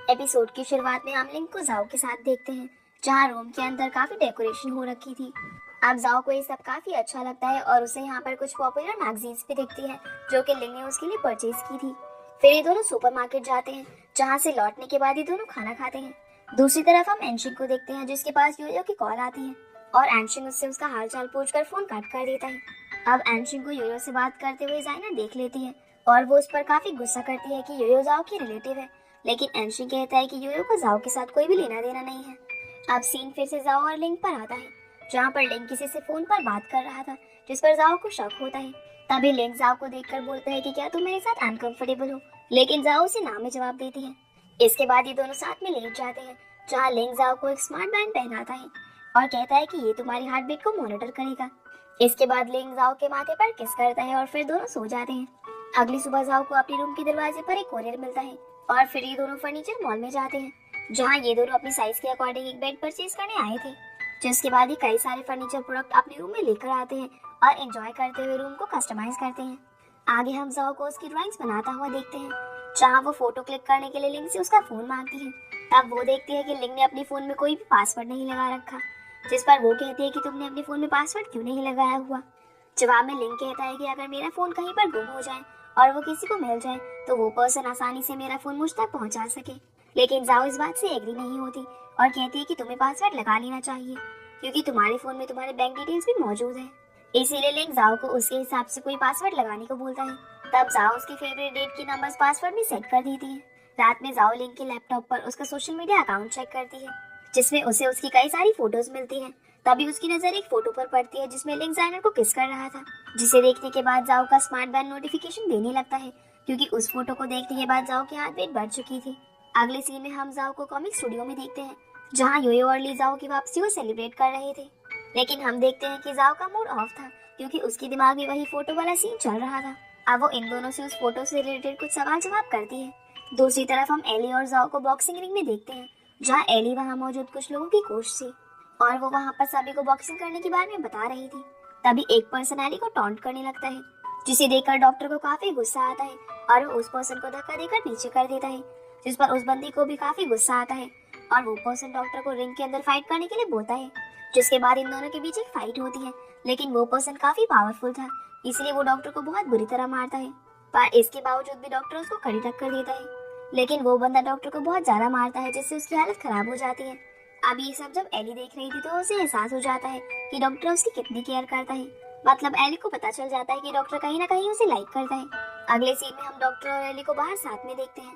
Episode की शुरुआत में हम लिंक को जाओ के साथ देखते हैं, जहाँ रूम के अंदर काफी डेकोरेशन हो रखी थी। अब जाओ को ये सब काफी अच्छा लगता है और उसे यहाँ पर कुछ पॉपुलर मैगजीन्स भी दिखती है जो कि लिंक ने उसके लिए परचेज की थी। फिर ये दोनों सुपरमार्केट जाते हैं, जहाँ से लौटने के बाद ये दोनों खाना खाते हैं। दूसरी तरफ हम एंशिंग को देखते हैं, जिसके पास योयो की कॉल आती है और एंशिंग उससे उसका हालचाल पूछकर फोन कट कर देता है। अब एंशिंग को योयो से बात करते हुए जाइना देख लेती है और वो उस पर काफी गुस्सा करती है कि योयो जाओ की रिलेटिव है, लेकिन एंशिंग कहता है कि योयो को जाओ के साथ कोई भी लेना देना नहीं है। अब सीन फिर से जाओ और लिंक पर आता है, जहाँ पर लिंक किसी से फोन पर बात कर रहा था, जिस पर जाओ को शक होता है। तभी लिंक जाओ को देखकर बोलता है कि क्या तुम मेरे साथ अनकंफर्टेबल हो, लेकिन जाओ उसे ना में जवाब देती है। इसके बाद ये दोनों साथ में लेट जाते हैं, जहाँ लिंक जाओ को एक स्मार्ट बैंड पहनाता है और कहता है कि ये तुम्हारी हार्ट बीट को मॉनिटर करेगा। इसके बाद लिंक जाओ के माथे पर किस करता है और फिर दोनों सो जाते हैं। अगली सुबह जाओ को अपने रूम के दरवाजे पर एक कोरियर मिलता है और फिर ये दोनों फर्नीचर मॉल में जाते हैं, जहाँ ये दोनों अपनी साइज के अकॉर्डिंग एक बेड परचेज करने आए थे। जिसके बाद ये कई सारे फर्नीचर प्रोडक्ट अपने रूम में लेकर आते हैं और एंजॉय करते हुए रूम को कस्टमाइज करते हैं। आगे हम जाओ को उसकी ड्राइंग्स बनाता हुआ देखते हैं, जहाँ वो फोटो क्लिक करने के लिए लिंक से उसका फोन मांगती है। तब वो देखती है कि लिंक ने अपने फोन में कोई भी पासवर्ड नहीं लगा रखा, जिस पर वो कहती है कि तुमने अपने फोन में पासवर्ड क्यों नहीं लगाया हुआ। जवाब में लिंक कहता है कि अगर मेरा फोन कहीं पर गुम हो जाए और वो किसी को मिल जाए तो वो पर्सन आसानी से मेरा फोन मुझ तक पहुंचा सके। लेकिन जाओ इस बात से एग्री नहीं होती और कहती है कि तुम्हें पासवर्ड लगा लेना चाहिए, क्योंकि तुम्हारे फोन में तुम्हारे बैंक डिटेल्स भी मौजूद है। इसीलिए लिंक जाओ को उसके हिसाब से कोई पासवर्ड लगाने को बोलता है। तब जाओ उसकी फेवरेट डेट की नंबर्स पासवर्ड में सेट कर देती है। रात में जाओ लिंक के लैपटॉप पर उसका सोशल मीडिया अकाउंट चेक करती है, जिसमें उसे उसकी कई सारी फोटोज मिलती हैं। तभी उसकी नजर एक फोटो पर पड़ती है, जिसमें लिंक जाइनर को किस कर रहा था, जिसे देखने के बाद जाओ का स्मार्ट बैंड नोटिफिकेशन देने लगता है, क्योंकि उस फोटो को देखने के बाद जाओ की हार्ट बीट बढ़ चुकी थी। अगले सीन में हम जाओ को कॉमिक स्टूडियो में देखते हैं, जहाँ योयो और ली जाओ की वापसी को सेलिब्रेट कर रहे थे। लेकिन हम देखते हैं कि जाओ का मूड ऑफ था, क्योंकि उसके दिमाग में वही फोटो वाला सीन चल रहा था। अब वो इन दोनों से उस फोटो से रिलेटेड कुछ सवाल जवाब करती है। दूसरी तरफ हम एली और जाओ को बॉक्सिंग रिंग में देखते हैं, जहाँ एली वहाँ मौजूद कुछ लोगों की कोच थी और वो वहाँ पर सभी को बॉक्सिंग करने के बारे में बता रही थी। तभी एक पर्सन एली को टॉन्ट करने लगता है, जिसे देखकर डॉक्टर को काफी गुस्सा आता है और वो उस पर्सन को धक्का देकर पीछे कर देता है, जिस पर उस बंदी को भी काफी गुस्सा आता है और वो पर्सन डॉक्टर को रिंग के अंदर फाइट करने के लिए बोलता है। जिसके बाद इन दोनों के बीच एक फाइट होती है, लेकिन वो पर्सन काफी पावरफुल था, इसलिए वो डॉक्टर को बहुत बुरी तरह मारता है। पर इसके बावजूद भी डॉक्टर उसको कड़ी टक्कर देता है, लेकिन वो बंदा डॉक्टर को बहुत ज्यादा मारता है, जिससे उसकी हालत खराब हो जाती है। अब ये सब जब एली देख रही थी तो उसे एहसास हो जाता है कि डॉक्टर उसकी कितनी केयर करता है। मतलब एली को पता चल जाता है कि डॉक्टर कहीं ना कहीं उसे लाइक करता है। अगले सीन में हम डॉक्टर और एली को बाहर साथ में देखते हैं,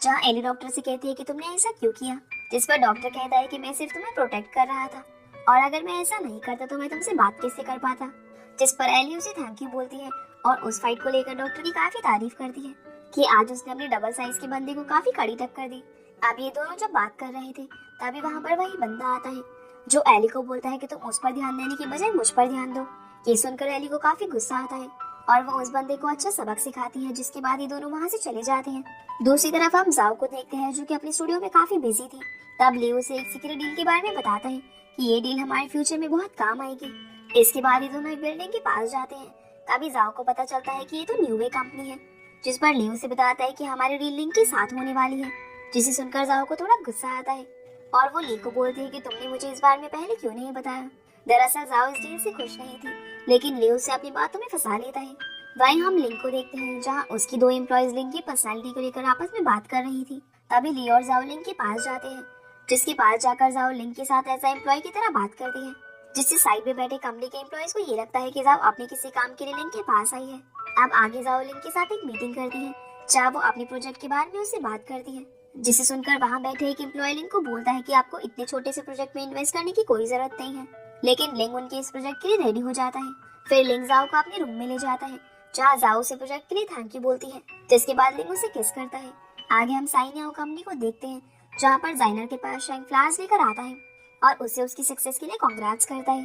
जहाँ एली डॉक्टर से कहती है कि तुमने ऐसा क्यों किया, जिस पर डॉक्टर कहता है कि मैं सिर्फ तुम्हें प्रोटेक्ट कर रहा था और अगर मैं ऐसा नहीं करता तो मैं तुमसे बात कैसे कर पाता। जिस पर एली उसे थैंक यू बोलती है और उस फाइट को लेकर डॉक्टर की काफी तारीफ करती है कि आज उसने अपने डबल साइज के बंदे को काफी कड़ी टक्कर दी। अब ये दोनों जब बात कर रहे थे तभी वहाँ पर वही बंदा आता है, जो एली को बोलता है कि तुम उस पर ध्यान देने की बजाय मुझ पर ध्यान दो। ये सुनकर एली को काफी गुस्सा आता है और वो उस बंदे को अच्छा सबक सिखाती है, जिसके बाद ये दोनों वहाँ से चले जाते हैं। दूसरी तरफ हम जाओ को देखते हैं, जो कि अपने स्टूडियो में काफी बिजी थी। तब लियो से एक सीक्रेट डील के बारे में बताता है कि ये डील हमारे फ्यूचर में बहुत काम आएगी। इसके बाद ये दोनों एक बिल्डिंग के पास जाते हैं। तभी जाओ को पता चलता है कि ये तो न्यूवे कंपनी है, जिस पर लियो से बताता है कि हमारी डील लिंक के साथ होने वाली है, जिसे सुनकर जाओ को थोड़ा गुस्सा आता है और वो ली को बोलती है कि तुमने मुझे इस बारे में पहले क्यों नहीं बताया। दरअसल जाओ इस डील से खुश नहीं थी, लेकिन लियो से अपनी बातों में फंसा लेता है। वहीं हम लिंक को देखते हैं, जहाँ उसकी दो एम्प्लॉयज लिंक की पर्सनालिटी को लेकर आपस में बात कर रही थी। तभी लियो और जाओ लिंक के पास जाते हैं, जिसके पास जाकर जाओ लिंक के साथ ऐसा एम्प्लॉय की तरह बात करती है, जिससे साइड में बैठे कंपनी के एम्प्लॉयज को ये लगता है कि जाओ अपने किसी काम के लिए लिंक के पास आई है। अब आगे जाओ लिंक के साथ एक मीटिंग करती है, जहाँ वो अपने प्रोजेक्ट के बारे में उससे बात करती है, जिसे सुनकर वहाँ बैठे एक एम्प्लॉय लिंक को बोलता है कि आपको इतने छोटे से प्रोजेक्ट में इन्वेस्ट करने की कोई जरूरत नहीं है। लेकिन लिंक उनके इस प्रोजेक्ट के लिए रेडी हो जाता है। फिर लिंक जाओ को अपने रूम में ले जाता है, जहाँ जाओ से प्रोजेक्ट के लिए थैंक यू बोलती है, जिसके बाद लिंक उसे किस करता है। आगे हम साइन याओ कंपनी को देखते हैं, जहाँ पर जाइनर के पास शैंग फ्लावर्स लेकर आता है और उसे उसकी सक्सेस के लिए कांग्रेट्स करता है।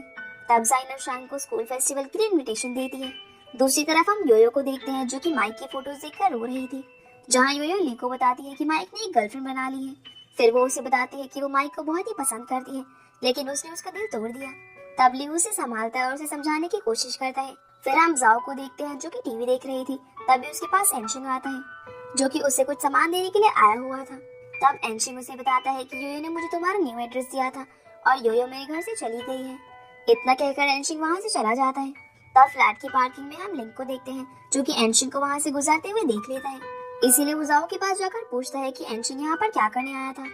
तब जाइनर शैंग को स्कूल फेस्टिवल के लिए इनविटेशन देती है। दूसरी तरफ हम योयो को देखते हैं, जो कि माइक की फोटोज देखकर रो रही थी, जहाँ योयो ली को बताती है कि माइक ने एक गर्लफ्रेंड बना ली है। फिर वो उसे बताती है कि वो माइक को बहुत ही पसंद करती है, लेकिन उसने उसका दिल तोड़ दिया। तब ली उसे संभालता है और उसे समझाने की कोशिश करता है। फिर हम जाओ को देखते हैं, जो कि टीवी देख रही थी। तभी उसके पास एंशिंग आता है, जो कि उसे कुछ सामान देने के लिए आया हुआ था। तब एंशिंग उसे बताता है कि योयो ने मुझे तुम्हारा न्यू एड्रेस दिया था और योयो मेरे घर से चली गई है। इतना कहकर एंशिंग वहाँ से चला जाता है। तब फ्लैट की पार्किंग में हम लिंक को देखते हैं, जो कि एंशिंग को वहाँ से गुजरते हुए देख लेता है। इसीलिए वो जाओ के पास जाकर पूछता है कि एंशिंग यहाँ पर क्या करने आया था,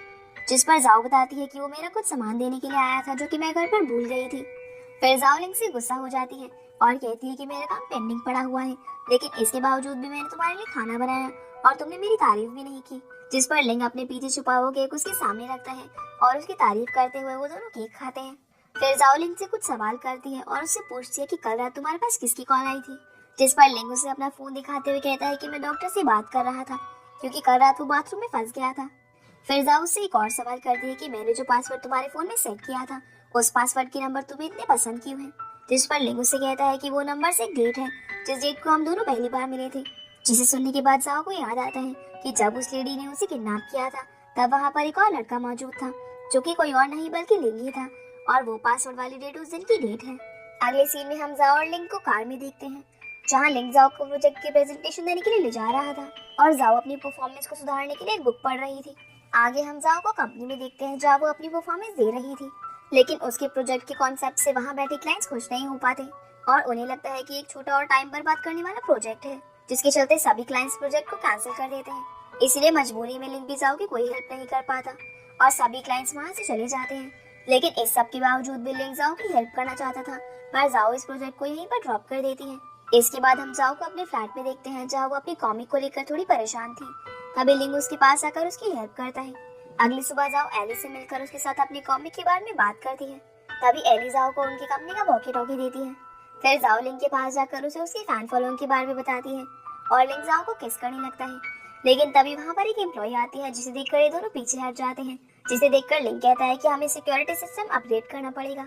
जिस पर जाओ बताती है कि वो मेरा कुछ सामान देने के लिए आया था जो कि मैं घर पर भूल गई थी। फिर जाओ लिंक से गुस्सा हो जाती है और कहती है कि मेरा काम पेंडिंग पड़ा हुआ है, लेकिन इसके बावजूद भी मैंने तुम्हारे लिए खाना बनाया और तुमने मेरी तारीफ भी नहीं की। जिस पर लिंक अपने पीछे छुपा हुआ केक उसके सामने रखता है और उसकी तारीफ करते हुए वो दोनों केक खाते हैं। फिर जाओ लिंक से कुछ सवाल करती है और उससे पूछती है कि कल रात तुम्हारे पास किसकी कॉल आई थी, जिस पर लिंक उसे अपना फोन दिखाते हुए कहता है कि मैं डॉक्टर से बात कर रहा था क्योंकि कल रात वो बाथरूम में फंस गया था। फिर जाओ उससे एक और सवाल करती है कि मैंने जो पासवर्ड तुम्हारे फोन में सेट किया था उस पासवर्ड की नंबर तुम्हें इतने पसंद क्यों है, जिस पर लिंक उससे कहता है कि वो नंबर से एक डेट है जिस डेट को हम दोनों पहली बार मिले थे। जिसे सुनने के बाद जाओ को याद आता है कि जब उस लेडी ने उसे किडनैप किया था तब वहाँ पर एक और लड़का मौजूद था जो कि कोई और नहीं बल्कि लिंक ही था और वो पासवर्ड वाली डेट उस दिन की डेट है। अगले सीन में हम जाओ और लिंक को कार में देखते हैं, जहाँ लिंक जाओ को प्रोजेक्ट की प्रेजेंटेशन देने के लिए ले जा रहा था और जाओ अपनी परफॉर्मेंस को सुधारने के लिए एक बुक पढ़ रही थी। आगे हम जाओ को कंपनी में देखते हैं जहाँ वो अपनी परफॉर्मेंस दे रही थी, लेकिन उसके प्रोजेक्ट के कॉन्सेप्ट से वहाँ बैठे क्लाइंट्स खुश नहीं हो पाते और उन्हें लगता है कि एक छोटा और टाइम बर्बाद करने वाला प्रोजेक्ट है, जिसके चलते सभी क्लाइंट्स प्रोजेक्ट को कैंसिल कर देते हैं। इसलिए मजबूरी में लिंक भी जाओ की कोई हेल्प नहीं कर पाता और सभी क्लाइंट्स वहाँ से चले जाते हैं। लेकिन इस सब के बावजूद भी लिंक जाओ की हेल्प करना चाहता था, पर जाओ इस प्रोजेक्ट को यहीं पर ड्रॉप कर देती है। इसके बाद हम जाओ को अपने फ्लैट में देखते हैं जहाँ वो अपनी कॉमिक को लेकर थोड़ी परेशान थी। तभी लिंक उसके पास आकर उसकी हेल्प करता है। अगली सुबह जाओ एली से मिलकर उसके साथ अपनी कॉमिक के बारे में बात करती है। तभी एली जाओ को उनकी कंपनी का वॉकी टॉकी देती है। फिर जाओ लिंक के पास जाकर उसे उसकी फैन फॉलोइंग के बारे में बताती है और लिंक जाओ को किस करने लगता है। लेकिन तभी वहाँ पर एक एम्प्लॉय आती है जिसे देखकर ये दोनों पीछे हट जाते हैं, जिसे देखकर लिंक कहता है कि हमें सिक्योरिटी सिस्टम अपडेट करना पड़ेगा।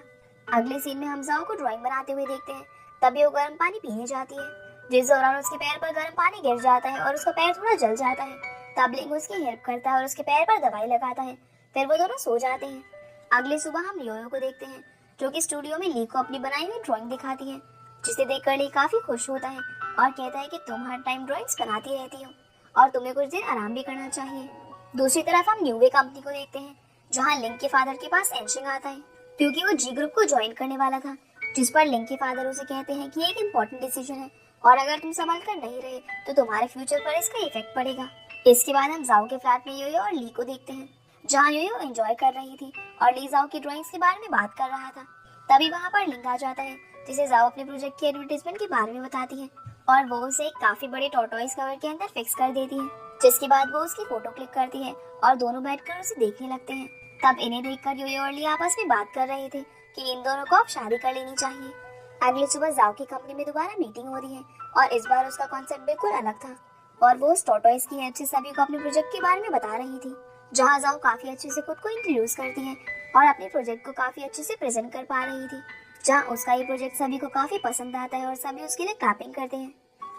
अगले सीन में हम जाओ को ड्राइंग बनाते हुए देखते हैं। तभी वो गर्म पानी पीने जाती है, जिस दौरान उसके पैर पर गर्म पानी गिर जाता है और उसका पैर थोड़ा जल जाता है। तब लिंक उसकी हेल्प करता है और उसके पैर पर दवाई लगाता है। फिर वो दोनों सो जाते हैं। अगली सुबह हम योयो को देखते हैं जो कि स्टूडियो में ली को अपनी बनाई हुई ड्राइंग दिखाती है, जिसे देखकर ली काफी खुश होता है और कहता है कि तुम हर टाइम ड्राइंग्स बनाती रहती हो और तुम्हें कुछ दिन आराम भी करना चाहिए। दूसरी तरफ हम न्यूवे कंपनी को देखते हैं जहाँ लिंक के फादर के पास एंशिंग आता है क्योंकि वो जी ग्रुप को ज्वाइन करने वाला था, जिस पर लिंक के फादर उसे कहते हैं कि एक इम्पोर्टेंट डिसीजन है और अगर तुम संभल कर नहीं रहे तो तुम्हारे फ्यूचर पर इसका इफेक्ट पड़ेगा। इसके बाद हम जाओ के फ्लैट में योयो और ली को देखते हैं जहाँ योयो एंजॉय कर रही थी और ली जाओ की ड्राइंग्स के बारे में बात कर रहा था। तभी वहाँ पर लिंक आ जाता है जिसे जाओ अपने प्रोजेक्ट की एडवर्टाइजमेंट के बारे में बताती है और वो उसे एक काफी बड़े टॉर्टोइस कवर के अंदर फिक्स कर देती है, जिसके बाद वो उसकी फोटो क्लिक करती है और दोनों बैठकर उसे देखने लगते हैं। तब इन्हें देखकर योयो और ली आपस में बात कर रहे थे कि इन दोनों को अब शादी कर लेनी चाहिए। अगली सुबह जाओ की कंपनी में दोबारा मीटिंग हो रही है और इस बार उसका कॉन्सेप्ट बिल्कुल अलग था और वो उस टॉर्टोइस की हेल्प से सभी को अपने प्रोजेक्ट के बारे में बता रही थी, जहाँ जाओ काफी अच्छे से खुद को इंट्रोड्यूस करती है और अपने प्रोजेक्ट को काफी अच्छे से प्रेजेंट कर पा रही थी, जहाँ उसका ये प्रोजेक्ट सभी को काफी पसंद आता है और सभी उसके लिए क्लैपिंग करते हैं।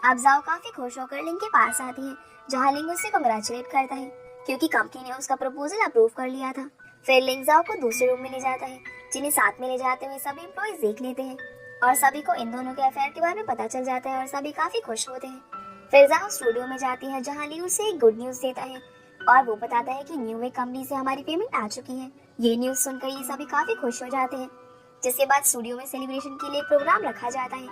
अब जाओ काफी खुश होकर लिंक के पास आती है जहाँ लिंक उससे कांग्रेचुलेट करता है क्योंकि कंपनी ने उसका प्रपोजल अप्रूव कर लिया था। फिर लिंक जाओ को दूसरे रूम में ले जाता है, जिन्हें साथ में ले जाते हुए सभी एम्प्लॉइज देख लेते हैं और सभी को इन दोनों के अफेयर के बारे में पता चल जाता है और सभी काफी खुश होते हैं। फिर जाओ स्टूडियो में जाती है जहाँ ली उसे एक गुड न्यूज देता है और वो बताता है कि न्यूवे कंपनी से हमारी पेमेंट आ चुकी है। ये न्यूज सुनकर ये सभी काफी खुश हो जाते हैं, जिसके बाद स्टूडियो में सेलिब्रेशन के लिए प्रोग्राम रखा जाता है,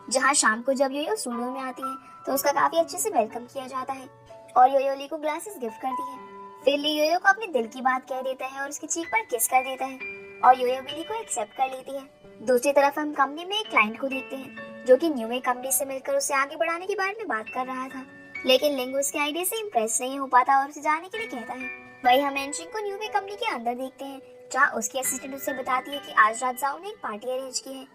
जहाँ शाम को जब योयो स्टूडियो में आती है तो उसका काफी अच्छे से वेलकम किया जाता है और योयो ली को ग्लासेस गिफ्ट करती है। फिर ली योयो को अपने दिल की बात कह देता है और उसकी चीख पर किस कर देता है और योयो भी ली को एक्सेप्ट कर लेती है। दूसरी तरफ हम कंपनी में एक क्लाइंट को देखते हैं जो कि न्यूवे कंपनी से मिलकर उसे आगे बढ़ाने के बारे में बात कर रहा था, लेकिन लिंक उसके आइडिया से इम्प्रेस नहीं हो पाता और उसे जाने के लिए कहता है। वही हम एंशिंग को न्यूवे कंपनी के अंदर देखते हैं जहाँ उसकी असिस्टेंट उसे बताती है कि आज रात जाओ ने एक पार्टी अरेंज की है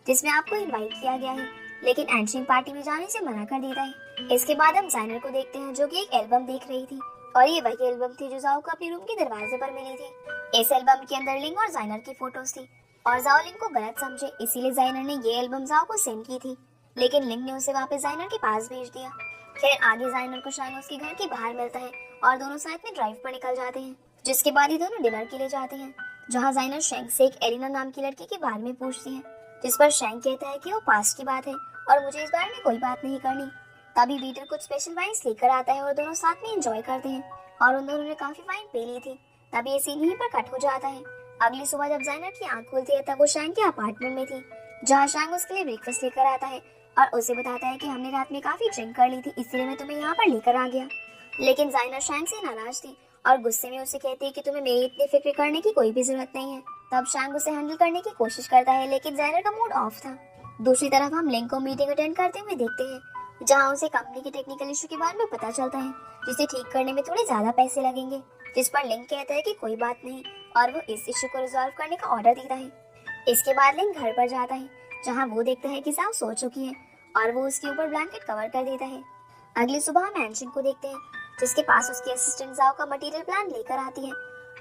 जिसमें आपको इनवाइट किया गया है, लेकिन एंशिंग पार्टी में जाने से मना कर देता है। इसके बाद हम जाइनर को देखते हैं जो कि एक एल्बम देख रही थी और ये वही एल्बम थी जो जाओ को अपने रूम के दरवाजे पर मिली थी। इस एल्बम के अंदर लिंक और जाइनर की फोटोज थी और जाओ लिंक को गलत समझे, इसीलिए जाइनर ने ये एल्बम जाओ को सेंड की थी, लेकिन लिंक ने उसे वापस जाइनर के पास भेज दिया। फिर आगे जाइनर को शाइन उसके घर के बाहर मिलता है और दोनों साथ में ड्राइव पर निकल जाते हैं, जिसके बाद ही दोनों डिनर के लिए जाते हैं, जहाँ जाइनर शैंक से एक एलिना नाम की लड़की के बारे में पूछती है, जिस पर शैंक कहता है कि वो पास्ट की बात है और मुझे इस बारे में कोई बात नहीं करनी। तभी वेटर कुछ स्पेशल वाइन्स लेकर आता है और दोनों साथ में एंजॉय करते हैं। और उन दोनों ने काफी वाइन पी ली थी। तब ये सीन यहीं पर कट हो जाता है। अगली सुबह जब जाइनर की आंख खुलती है तब वो शैंग के अपार्टमेंट में थी, जहाँ शैंग उसके लिए ब्रेकफास्ट लेकर आता है और उसे बताता है कि हमने रात में काफी ड्रिंक कर ली थी, इसलिए मैं तुम्हें यहाँ पर लेकर आ गया। लेकिन जाइनर शैंग से नाराज थी और गुस्से में उसे कहती है कि तुम्हें मेरी इतनी फिक्र करने की कोई भी जरूरत नहीं है। तब शैंग उसे हैंडल करने की कोशिश करता है, लेकिन जाइनर का मूड ऑफ था। दूसरी तरफ हम लिंक को मीटिंग अटेंड करते हुए देखते हैं, जहाँ उसे कंपनी के टेक्निकल इशू के बारे में पता चलता है, जिसे ठीक करने में थोड़े ज्यादा पैसे लगेंगे। जिस पर लिंक कहता है कि कोई बात नहीं और वो इस इशू को रिजॉल्व करने का ऑर्डर देता है। इसके बाद लिंक घर पर जाता है, जहाँ वो देखता है कि जाओ सो चुकी है और वो उसके ऊपर ब्लैंकेट कवर कर देता है। अगली सुबह हम एंशिन को देखते हैं, जिसके पास उसकी असिस्टेंट जाओ का मटेरियल प्लान लेकर आती है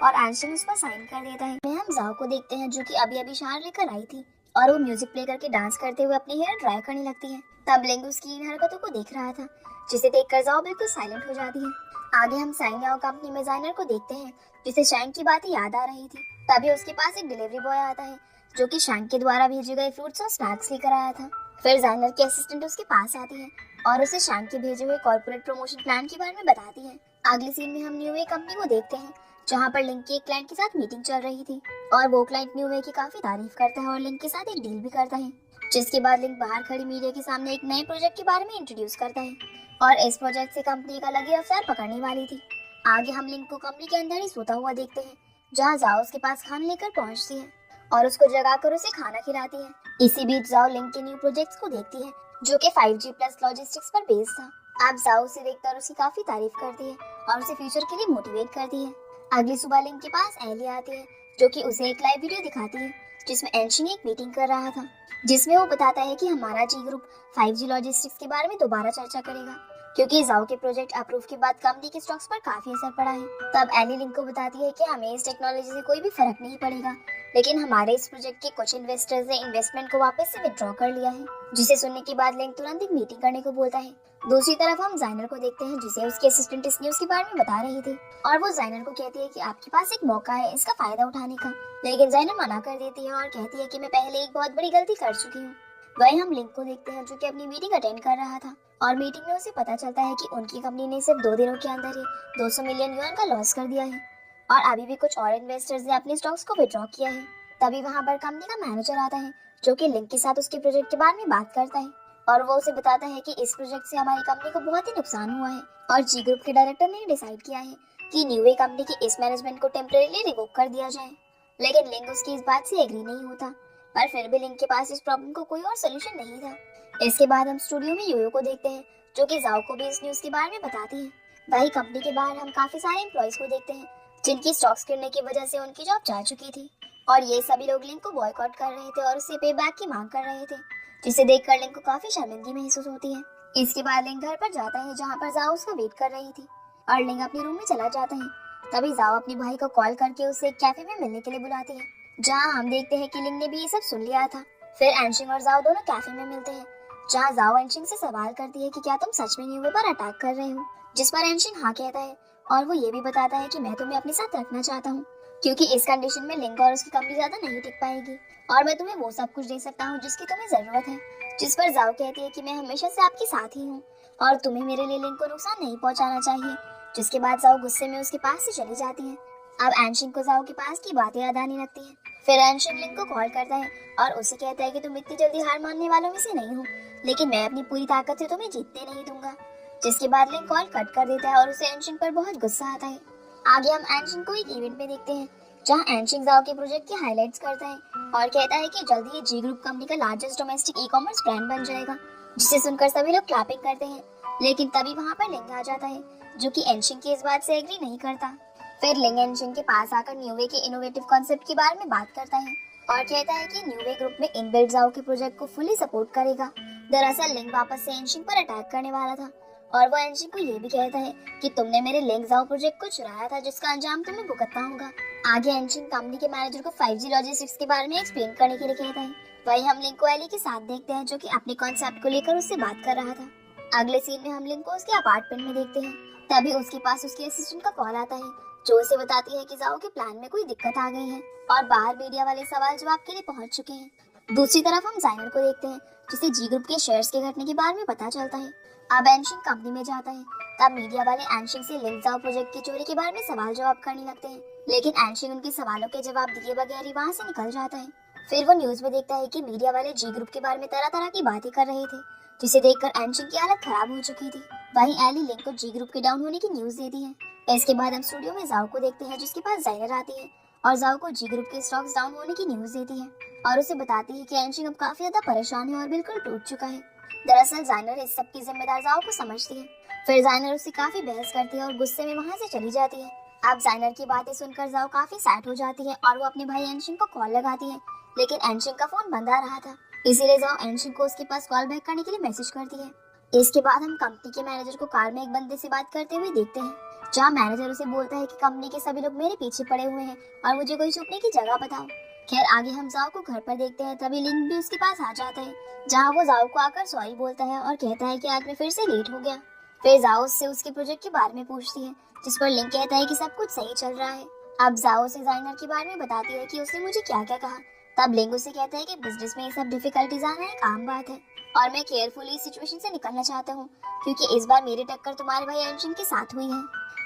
और एंशिन उस पर साइन कर देता है। हम जाओ को देखते हैं, जो कि अभी अभी शार लेकर आई थी और वो म्यूजिक प्ले करके डांस करते हुए अपनी हेयर ड्राई करने लगती है। तब लिंग उसकी इन हरकतों को देख रहा था, जिसे देखकर जाओ बिल्कुल साइलेंट हो जाती है। आगे हम साइनिया कंपनी में जाइनर को देखते हैं, जिसे शैंग की बातें याद आ रही थी। तभी उसके पास एक डिलीवरी बॉय आता है, जो कि शैंग के द्वारा भेजे गए फ्रूट्स और स्नैक्स लेकर आया था। फिर जाइनर की असिस्टेंट उसके पास आती है और उसे शैंग के भेजे हुए कॉर्पोरेट प्रमोशन प्लान के बारे में बताती है। अगली सीन में हम न्यूवे कंपनी को देखते हैं, जहाँ पर लिंक की एक क्लाइंट के साथ मीटिंग चल रही थी और वो क्लाइंट न्यूवे की काफी तारीफ करता है और लिंक के साथ एक डील भी करता है। जिसके बाद लिंक बाहर खड़ी मीडिया के सामने एक नए प्रोजेक्ट के बारे में इंट्रोड्यूस करता है और इस प्रोजेक्ट से कंपनी का अलग ही अवसर पकड़ने वाली थी। आगे हम लिंक को कंपनी के अंदर ही सोता हुआ देखते हैं, जहाँ जाओ उसके पास खाना लेकर पहुंचती है और उसको जगाकर उसे खाना खिलाती है। इसी बीच जाओ लिंक के न्यू प्रोजेक्ट्स को देखती है, जो कि 5G प्लस लॉजिस्टिक्स पर बेस्ड था। आप जाओ उसे देखकर उसकी काफी तारीफ करती है और उसे फ्यूचर के लिए मोटिवेट करती है। अगली सुबह लिंक के पास एली आती है, जो कि उसे एक लाइव वीडियो दिखाती है, जिसमें एंशिन एक मीटिंग कर रहा था, जिसमें वो बताता है कि हमारा जी ग्रुप 5G लॉजिस्टिक्स के बारे में दोबारा चर्चा करेगा, क्योंकि जाओ के प्रोजेक्ट अप्रूव के बाद कंपनी के स्टॉक्स पर काफी असर पड़ा है। तब एली लिंक को बताती है कि हमें इस टेक्नोलॉजी से कोई भी फर्क नहीं पड़ेगा, लेकिन हमारे इस प्रोजेक्ट के कुछ इन्वेस्टर्स ने इन्वेस्टमेंट को वापस से विड्रॉ कर लिया है। जिसे सुनने के बाद लिंक तुरंत एक मीटिंग करने को बोलता है। दूसरी तरफ हम जाइनर को देखते हैं, जिसे उसकी असिस्टेंट इस न्यूज के बारे में बता रही थी और वो जाइनर को कहती है कि आपके पास एक मौका है इसका फायदा उठाने का। लेकिन जाइनर मना कर देती है और कहती है कि मैं पहले एक बहुत बड़ी गलती कर चुकी हूँ। वहीं हम लिंक को देखते हैं, जो कि अपनी मीटिंग अटेंड कर रहा था और मीटिंग में उसे पता चलता है कि उनकी कंपनी ने सिर्फ 2 दिनों के अंदर ही 200 मिलियन युआन का लॉस कर दिया है और अभी भी कुछ और इन्वेस्टर्स ने अपने स्टॉक्स को विड्रॉ किया है। तभी वहाँ पर कंपनी का मैनेजर आता है, जो कि लिंक के साथ उसके प्रोजेक्ट के बारे में बात करता है और वो उसे बताता है कि इस प्रोजेक्ट से हमारी कंपनी को बहुत ही नुकसान हुआ है और जी ग्रुप के डायरेक्टर ने डिसाइड किया है कि न्यूवे कंपनी की इस मैनेजमेंट को टेम्परेरीली रिवोक कर दिया जाए। लेकिन लिंक उसकी इस बात से एग्री नहीं होता, पर फिर भी लिंक के पास इस प्रॉब्लम को कोई और सोल्यूशन नहीं था। इसके बाद हम स्टूडियो में योयो को देखते हैं, जो कि जाओ को भी इस न्यूज के बारे में बताती है। वही कंपनी के बाहर हम काफी सारे एम्प्लॉइज को देखते हैं, जिनकी स्टॉक्स गिरने की वजह से उनकी जॉब जा चुकी थी और ये सभी लोग लिंक को बॉयकॉट कर रहे थे और उससे पे बैक की मांग कर रहे थे, जिसे देखकर लिंक को काफी शर्मिंदगी महसूस होती है। इसके बाद लिंक घर पर जाता है, जहाँ पर जाओ उसका वेट कर रही थी और लिंक अपने रूम में चला जाता है। तभी जाओ अपने भाई को कॉल करके उसे एक कैफे में मिलने के लिए बुलाती है, जहाँ हम देखते हैं कि लिंक ने भी ये सब सुन लिया था। फिर एंशिंग और जाओ दोनों कैफे में मिलते हैं, जहाँ जाओ एंशिंग से सवाल करती है कि क्या तुम सच में न्यूवे पर अटैक कर रहे हो, जिस पर एंशिंग हाँ कहता है और वो ये भी बताता है कि मैं तुम्हें अपने साथ रखना चाहता हूँ, क्योंकि इस कंडीशन में लिंक और उसकी कंपनी ज्यादा नहीं टिक पाएगी और मैं तुम्हें वो सब कुछ दे सकता हूँ जिसकी तुम्हें जरूरत है। जिस पर जाओ कहती है कि मैं हमेशा से आपके साथ ही हूँ और तुम्हें मेरे लिए लिंक को नुकसान नहीं पहुँचाना चाहिए। जिसके बाद जाओ गुस्से में उसके पास से चली जाती है। अब एंशिंग को जाओ के पास की बातें याद आने लगती है। फिर एंशिंग लिंक को कॉल करता है और उसे कहता है कि तुम इतनी जल्दी हार मानने वालों में से नहीं हो, लेकिन मैं अपनी पूरी ताकत से तुम्हें जीतने नहीं दूंगा। जिसके बाद लिंक कॉल कट कर देता है और उसे एंशिंग पर बहुत गुस्सा आता है। आगे हम एंशिंग को एक इवेंट में देखते हैं, जहाँ एंशिंग जाओ के प्रोजेक्ट की हाइलाइट्स करता है और कहता है कि जल्दी ही जी ग्रुप कंपनी का largest domestic e commerce brand बन जाएगा, जिसे सुनकर सभी लोग क्लैपिंग करते हैं। लेकिन तभी वहाँ पर लिंक आ जाता है, जो कि एंशिंग की इस बात से एग्री नहीं करता। फिर लिंक एंशिंग के पास आकर न्यूवे के इनोवेटिव कॉन्सेप्ट के बारे में बात करता है और कहता है कि न्यूवे ग्रुप में इनबिल्ट जाओ के प्रोजेक्ट को फुली सपोर्ट करेगा। दरअसल लिंक वापस से एंशिंग पर अटैक करने वाला था और वो एंशिंग को ये भी कहता है कि तुमने मेरे लिंक जाओ प्रोजेक्ट को चुराया था, जिसका अंजाम तुम्हें भुगतना होगा। आगे एंशिंग कंपनी के मैनेजर को 5G लॉजिस्टिक्स के बारे में एक्सप्लेन करने के लिए कहता है। वही हम लिंक को एली के साथ देखते हैं, जो कि अपने कॉन्सेप्ट को लेकर उससे बात कर रहा था। अगले सीन में हम लिंक को उसके अपार्टमेंट में देखते हैं। तभी उसके पास उसकी असिस्टेंट का कॉल आता है, जो उसे बताती है कि जाओ के प्लान में कोई दिक्कत आ गई है और बाहर मीडिया वाले सवाल जवाब के लिए पहुंच चुके हैं। दूसरी तरफ हम जाइनर को देखते हैं, जिसे जी ग्रुप के शेयर्स के घटने के बारे में पता चलता है। अब एंशिंग कंपनी में जाता है तब मीडिया वाले एनशिंग से लिंक जाओ प्रोजेक्ट की चोरी के बारे में सवाल जवाब करने लगते हैं, लेकिन एनशिंग उनके सवालों के जवाब दिए बगैर ही वहाँ से निकल जाता है। फिर वो न्यूज में देखता है कि मीडिया वाले जी ग्रुप के बारे में तरह तरह की बातें कर रहे थे, जिसे देखकर एनशिंग की हालत खराब हो चुकी थी। वहीं एली लिंक को जी ग्रुप के डाउन होने की न्यूज देती है। इसके बाद हम स्टूडियो में जाओ को देखते हैं, जिसके पास जाइनर आती है और जाओ को जी ग्रुप के स्टॉक्स डाउन होने की न्यूज देती है और उसे बताती है कि एनशिंग अब काफी ज्यादा परेशान है और बिल्कुल टूट चुका है। दरअसल जाइनर इस सब की जिम्मेदार जाओ को समझती है। फिर जाइनर उससे काफी बहस करती है और गुस्से में वहाँ से चली जाती है। अब जाइनर की बातें सुनकर जाओ काफी सैड हो जाती है और वो अपने भाई एनशिंग को कॉल लगाती है, लेकिन एनशिंग का फोन बंद आ रहा था। इसीलिए जाओ एनशिंग को उसके पास कॉल बैक करने के लिए मैसेज करती है। इसके बाद हम कंपनी के मैनेजर को कार में एक बंदे से बात करते हुए देखते हैं, जहाँ मैनेजर उसे बोलता है कि कंपनी के सभी लोग मेरे पीछे पड़े हुए हैं और मुझे कोई छुपने की जगह बताओ। खैर आगे हम जाओ को घर पर देखते हैं, तभी लिंक भी उसके पास आ जाता है, जहाँ वो जाओ को आकर सॉरी बोलता है और कहता है कि आज मैं फिर से लेट हो गया। फिर जाओ उससे उसके प्रोजेक्ट के बारे में पूछती है, जिस पर लिंक कहता है कि सब कुछ सही चल रहा है। अब जाओ से जाइनर के बारे में बताती है कि उसने मुझे क्या क्या कहा। तब लिंक उसे कहता है कि बिजनेस में ये सब डिफिकल्टीज आना एक आम बात है और मैं केयरफुली इस सिचुएशन से निकलना चाहता हूँ, क्योंकि इस बार मेरी टक्कर तुम्हारे भाई एनशिन के साथ हुई है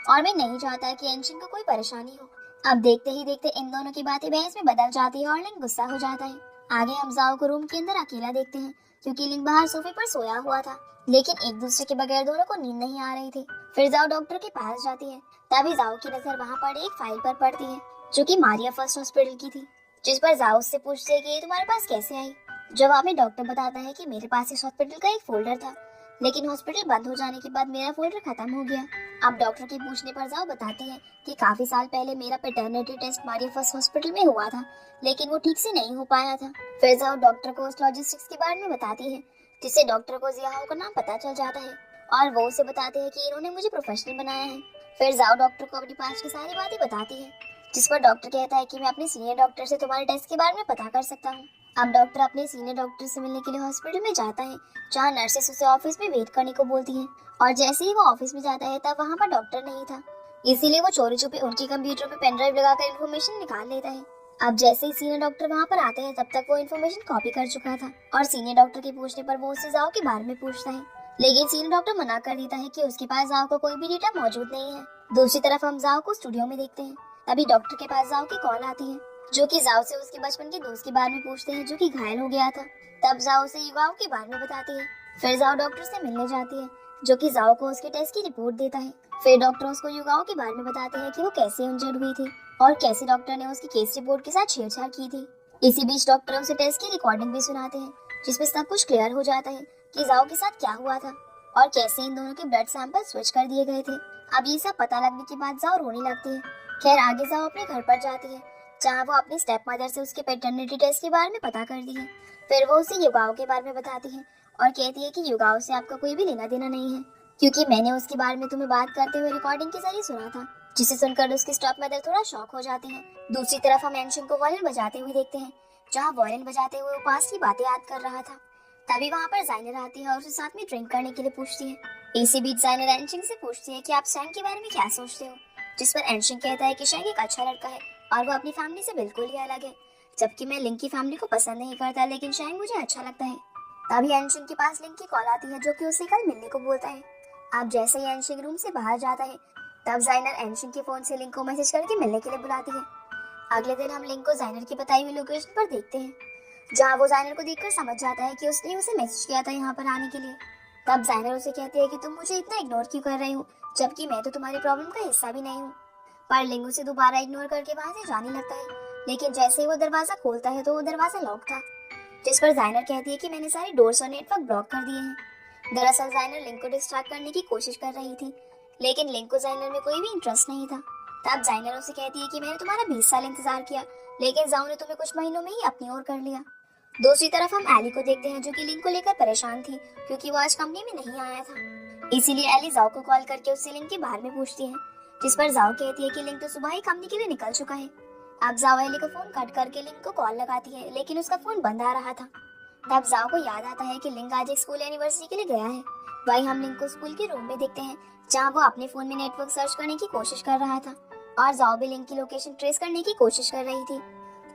और मैं नहीं चाहता कि एनशिन को कोई परेशानी हो। अब देखते ही देखते इन दोनों की बातें बहस में बदल जाती है और लिंक गुस्सा हो जाता है। आगे हम जाओ को रूम के अंदर अकेला देखते हैं, क्योंकि लिंक बाहर सोफे पर सोया हुआ था, लेकिन एक दूसरे के बगैर दोनों को नींद नहीं आ रही थी। फिर जाओ डॉक्टर के पास जाती है, तभी जाओ की नजर वहाँ पर एक फाइल पर पड़ती है, जो कि मारिया फर्स्ट हॉस्पिटल की थी, जिस पर जाओ उससे पूछते है कि ये तुम्हारे पास कैसे आई। जवाब में डॉक्टर बताता है कि मेरे पास इस हॉस्पिटल का एक फोल्डर था, लेकिन हॉस्पिटल बंद हो जाने के बाद मेरा फोल्डर खत्म हो गया। अब डॉक्टर के पूछने पर जाओ बताती है कि काफी साल पहले मेरा paternity test Maria first hospital में हुआ था, लेकिन वो ठीक से नहीं हो पाया था। फिर जाओ डॉक्टर को उस लॉजिस्टिक्स के बारे में बताती है, जिससे डॉक्टर को जियाओ का नाम पता चल जाता है और वो उसे बताते हैं कि इन्होंने मुझे प्रोफेशनल बनाया है। फिर जाओ डॉक्टर को अपनी पास की सारी बातें बताती है, जिस पर डॉक्टर कहता है कि मैं अपने सीनियर डॉक्टर से तुम्हारे टेस्ट के बारे में पता कर सकता हूँ। अब डॉक्टर अपने सीनियर डॉक्टर से मिलने के लिए हॉस्पिटल में जाता है, जहाँ नर्सेस उसे ऑफिस में वेट करने को बोलती हैं और जैसे ही वो ऑफिस में जाता है तब वहाँ पर डॉक्टर नहीं था, इसीलिए वो चोरी छुपे उनके कंप्यूटर पे पेन ड्राइव लगाकर इन्फॉर्मेशन निकाल लेता है। अब जैसे ही सीनियर डॉक्टर वहाँ पर आते हैं तब तक वो इन्फॉर्मेशन कॉपी कर चुका था और सीनियर डॉक्टर के पूछने पर वो उससे जाओ के बारे में पूछता है, लेकिन सीनियर डॉक्टर मना कर देता है कि उसके पास जाओ का कोई भी डेटा मौजूद नहीं है। दूसरी तरफ हम जाओ को स्टूडियो में देखते हैं, तभी डॉक्टर के पास जाओ की कॉल आती है, जो कि जाओ से उसके बचपन के दोस्त के बारे में पूछते हैं, जो कि घायल हो गया था। तब जाओ से युवाओं के बारे में बताती है। फिर जाओ डॉक्टर से मिलने जाती है, जो कि जाओ को उसके टेस्ट की रिपोर्ट देता है। फिर डॉक्टर उसको युवाओं के बारे में बताते हैं कि वो कैसे इंजर्ड हुई थी और कैसे डॉक्टर ने उसकी केस रिपोर्ट के साथ छेड़छाड़ की थी। इसी बीच डॉक्टर उसे टेस्ट की रिकॉर्डिंग भी सुनाते हैं, जिसमें सब कुछ क्लियर हो जाता है कि जाओ के साथ क्या हुआ था और कैसे इन दोनों के ब्लड सैंपल स्विच कर दिए गए थे। अब ये सब पता लगने के बाद जाओ रोने लगती है। खैर आगे जाओ अपने घर पर जाती है, जहाँ वो अपनी स्टेप मदर से उसके पैटर्निटी टेस्ट के बारे में पता करती है। फिर वो उसे युगाओं के बारे में बताती है और कहती है कि युगाओं से आपका कोई भी लेना देना नहीं है, क्योंकि मैंने उसके बारे में तुम्हें बात करते हुए रिकॉर्डिंग के जरिए सुना था, जिसे सुनकर उसकी स्टेप मदर थोड़ा शॉक हो जाती है। दूसरी तरफ हम एनशिन को वायलिन बजाते हुए देखते हैं, जहाँ वायलिन बजाते हुए वो पास की बातें याद कर रहा था। तभी वहाँ पर जाइनर आती है और उसे साथ में ड्रिंक करने के लिए पूछती है। इसी बीच जाइनर एनशिन से पूछती है कि आप शैंग के बारे में क्या सोचते हो, जिस पर एनशिन कहता है कि शैंग एक अच्छा लड़का है और वो अपनी फैमिली से बिल्कुल ही अलग है, जबकि मैं लिंक की फैमिली को पसंद नहीं करता, लेकिन शैंग मुझे अच्छा लगता है। तभी एनशिन के पास लिंक की कॉल आती है, जो कि उसे कल मिलने को बोलता है। अब जैसे ही एनशिन रूम से बाहर जाता है, तब जाइनर एनशिन के फोन से लिंक को मैसेज करके मिलने के लिए बुलाती है। अगले दिन हम लिंक को जाइनर की बताई हुई लोकेशन पर देखते हैं, जहाँ वो जाइनर को देखकर समझ जाता है कि उसने उसे मैसेज किया था यहाँ पर आने के लिए। तब जाइनर उसे कहती है कि तुम मुझे इतना इग्नोर क्यों कर रही हो, जबकि मैं तो तुम्हारी प्रॉब्लम का हिस्सा भी नहीं हूँ। पर लिंक उसे दोबारा इग्नोर करके वहाँ से जाने लगता है, लेकिन जैसे ही वो दरवाजा खोलता है तो वो दरवाजा लॉक था, जिस पर जाइनर कहती है कि मैंने सारे डोर्स और नेटवर्क ब्लॉक कर दिए हैं। दरअसल जाइनर लिंक को डिस्ट्रैक्ट करने की कोशिश कर रही थी, लेकिन लिंक को जाइनर में कोई भी इंटरेस्ट नहीं था। तब जाइनर उसे कहती है कि मैंने तुम्हारा 20 साल इंतजार किया, लेकिन जाओ ने तुम्हें कुछ महीनों में ही अपनी ओर कर लिया। दूसरी तरफ हम एली को देखते हैं, जो कि लिंक को लेकर परेशान थी, क्योंकि वो आज कंपनी में नहीं आया था। इसीलिए एली जाओ को कॉल करके उससे लिंक के बारे में पूछती है, जिस पर जाओ कहती है कि लिंक तो सुबह ही कंपनी के लिए निकल चुका है। अब जाओ एली को फोन कट करके लिंक को कॉल लगाती है, लेकिन उसका फोन बंद आ रहा था। तब जाओ को याद आता है कि लिंक आज एक स्कूल एनिवर्सरी के लिए गया है। वही हम लिंक को स्कूल के रूम में देखते हैं, जहाँ वो अपने फोन में नेटवर्क सर्च करने की कोशिश कर रहा था और जाओ भी लिंक की लोकेशन ट्रेस करने की कोशिश कर रही थी,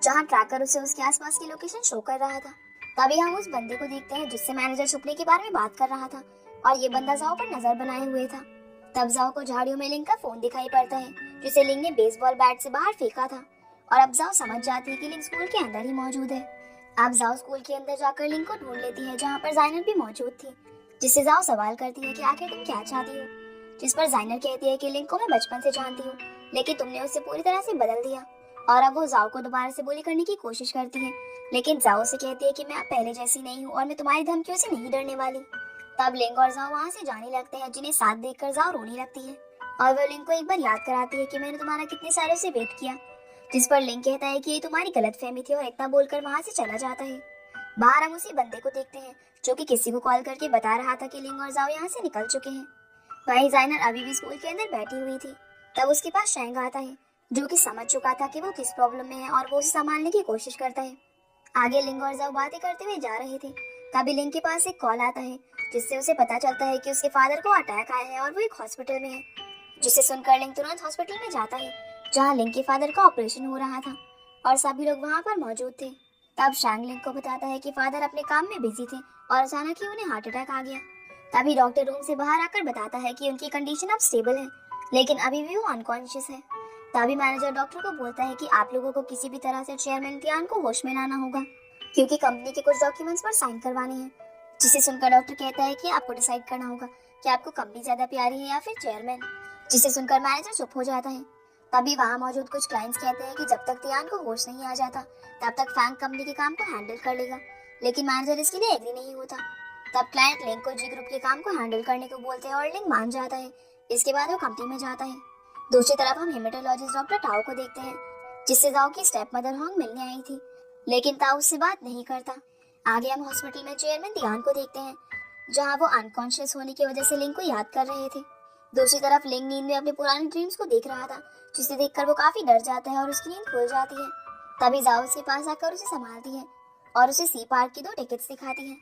जहाँ ट्रैकर उसे उसके आसपास की लोकेशन शो कर रहा था। तभी हम उस बंदे को देखते हैं, जिससे मैनेजर छुपने के बारे में बात कर रहा था और ये बंदा जाओ पर नजर बनाए हुए था। तब जाओ को झाड़ियों में लिंग का फोन दिखाई पड़ता है, जिसे लिंग ने बेसबॉल बैट से बाहर फेंका था। और अब जाओ समझ जाती है कि लिंग स्कूल के अंदर ही मौजूद है। अब जाओ स्कूल के अंदर जाकर लिंग को ढूंढ लेती है, जहाँ पर जाइनर भी मौजूद थी, जिससे जाओ सवाल करती है कि आखिर तुम क्या चाहती हो। जिस पर जाइनर कहती है कि लिंग को मैं बचपन से जानती हूँ, लेकिन तुमने उसे पूरी तरह से बदल दिया। और अब वो जाओ को दोबारा से बुली करने की कोशिश करती है, लेकिन जाओ से कहती है कि मैं अब पहले जैसी नहीं हूँ और मैं तुम्हारी धमकियों से नहीं डरने वाली। तब लिंग और जाओ वहाँ से जाने लगते हैं, जिन्हें साथ देखकर जाओ रोने लगती है और वो लिंग को एक बार याद कराती है कि मैंने तुम्हारा कितने सालों से वेट किया। जिस पर लिंग कहता है कि ये तुम्हारी गलतफहमी थी और इतना बोलकर वहाँ से चला जाता है। बाहर हम उसी बंदे को देखते हैं, जो कि किसी को कॉल करके बता रहा था कि लिंग और जाओ यहाँ से निकल चुके हैं। वहीं जाइनर अभी भी स्कूल के अंदर बैठी हुई थी। तब उसके पास शैंग आता है, जो कि समझ चुका था कि वो किस प्रॉब्लम में है और वो उसे संभालने की कोशिश करता है। आगे लिंग और जाओ बातें करते हुए जा रहे थे, तभी लिंग के पास एक कॉल आता है, जिससे उसे पता चलता है कि उसके फादर को अटैक आया है और वो एक हॉस्पिटल में है। जिसे सुनकर लिंग तुरंत हॉस्पिटल में जाता है, जहाँ लिंग के फादर का ऑपरेशन हो रहा था और सभी लोग वहाँ पर मौजूद थे। तब शैंग लिंग को बताता है कि फादर अपने काम में बिजी थे और अचानक ही उन्हें हार्ट अटैक आ गया। तभी डॉक्टर रूम से बाहर आकर बताता है कि उनकी कंडीशन अब स्टेबल है, लेकिन अभी भी वो अनकॉन्शियस है। तभी मैनेजर डॉक्टर को बोलता है कि आप लोगों को किसी भी तरह से चेयरमैन तियान को होश में लाना होगा, क्योंकि कंपनी के कुछ डॉक्यूमेंट्स पर साइन करवाने हैं। जिसे सुनकर डॉक्टर कहता है कि आपको डिसाइड करना होगा कि आपको कंपनी ज्यादा प्यारी है या फिर चेयरमैन। जिसे सुनकर मैनेजर चुप हो जाता है। तभी वहाँ मौजूद कुछ क्लाइंट्स कहते हैं कि जब तक तियान को होश नहीं आ जाता, तब तक फैंग कंपनी के काम को हैंडल कर लेगा, लेकिन मैनेजर इसके लिए एग्री नहीं होता। तब क्लाइंट लिंग को जी ग्रुप के काम को हैंडल करने को बोलते हैं और लिंग मान जाता है। इसके बाद वो कंपनी में जाता है। दूसरी तरफ हम हेमेटोलॉजिस्ट डॉक्टर टाओ को देखते हैं, जिससे जाओ की स्टेप मदर होंग मिलने आई थी, लेकिन ताओ उससे बात नहीं करता। आगे हम हॉस्पिटल में चेयरमैन तियान को देखते हैं, जहाँ वो अनकॉन्शियस होने की वजह से लिंग को याद कर रहे थे। दूसरी तरफ लिंग नींद में अपने पुराने ड्रीम्स को देख रहा था, जिसे देखकर वो काफी डर जाता है और उसकी नींद खुल जाती है। तभी जाओ उसके पास आकर उसे संभालती है और उसे सी पार्क की 2 टिकट्स दिखाती है।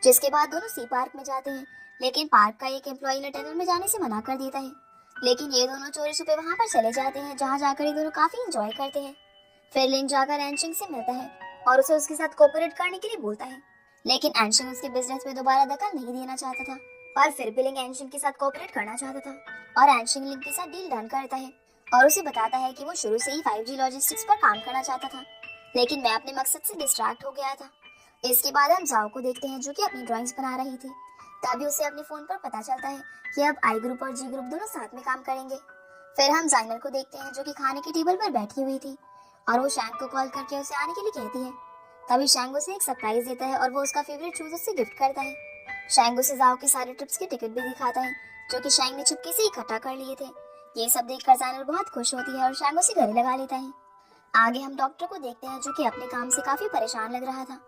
जिसके बाद दोनों सी पार्क में जाते हैं, लेकिन पार्क का एक एम्प्लॉय इन्हें टनल में जाने से मना कर देता है। लेकिन ये दोनों चोरी छुपे वहाँ पर चले जाते हैं, जहाँ जाकर ये दोनों काफी एंजॉय करते हैं। फिर लिंग जाकर एनशिंग से मिलता है और उसे उसके साथ कोऑपरेट करने के लिए बोलता है, लेकिन एनशिंग उसके बिजनेस में दोबारा दखल नहीं देना चाहता था। और फिर भी लिंग एनशिंग के साथ कोऑपरेट करना चाहता था और एनशिंग लिंग के साथ डील डन करता है और उसे बताता है कि वो शुरू से ही 5G लॉजिस्टिक्स पर काम करना चाहता था, लेकिन मैं अपने मकसद से डिस्ट्रैक्ट हो गया था। इसके बाद हम जाओ को देखते हैं, जो कि अपनी ड्राइंग्स बना रही थी। तभी उसे अपने फोन पर पता चलता है कि अब आई ग्रुप और जी ग्रुप दोनों साथ में काम करेंगे। फिर हम जाइनर को देखते हैं, जो कि खाने की टेबल पर बैठी हुई थी और वो शैंग को कॉल करके उसे आने के लिए कहती है। तभी शैंग उसे एक सरप्राइज देता है और वो उसका फेवरेट शूज उससे गिफ्ट करता है। शैंग उसे जाओ के सारे ट्रिप्स के टिकट भी दिखाता है, जो कि शैंग ने चुपके से इकट्ठा कर लिए थे। ये सब देखकर जाइनर बहुत खुश होती है और शैंग उसे घरे लगा लेता है। आगे हम डॉक्टर को देखते हैं, जो कि अपने काम से काफी परेशान लग रहा था।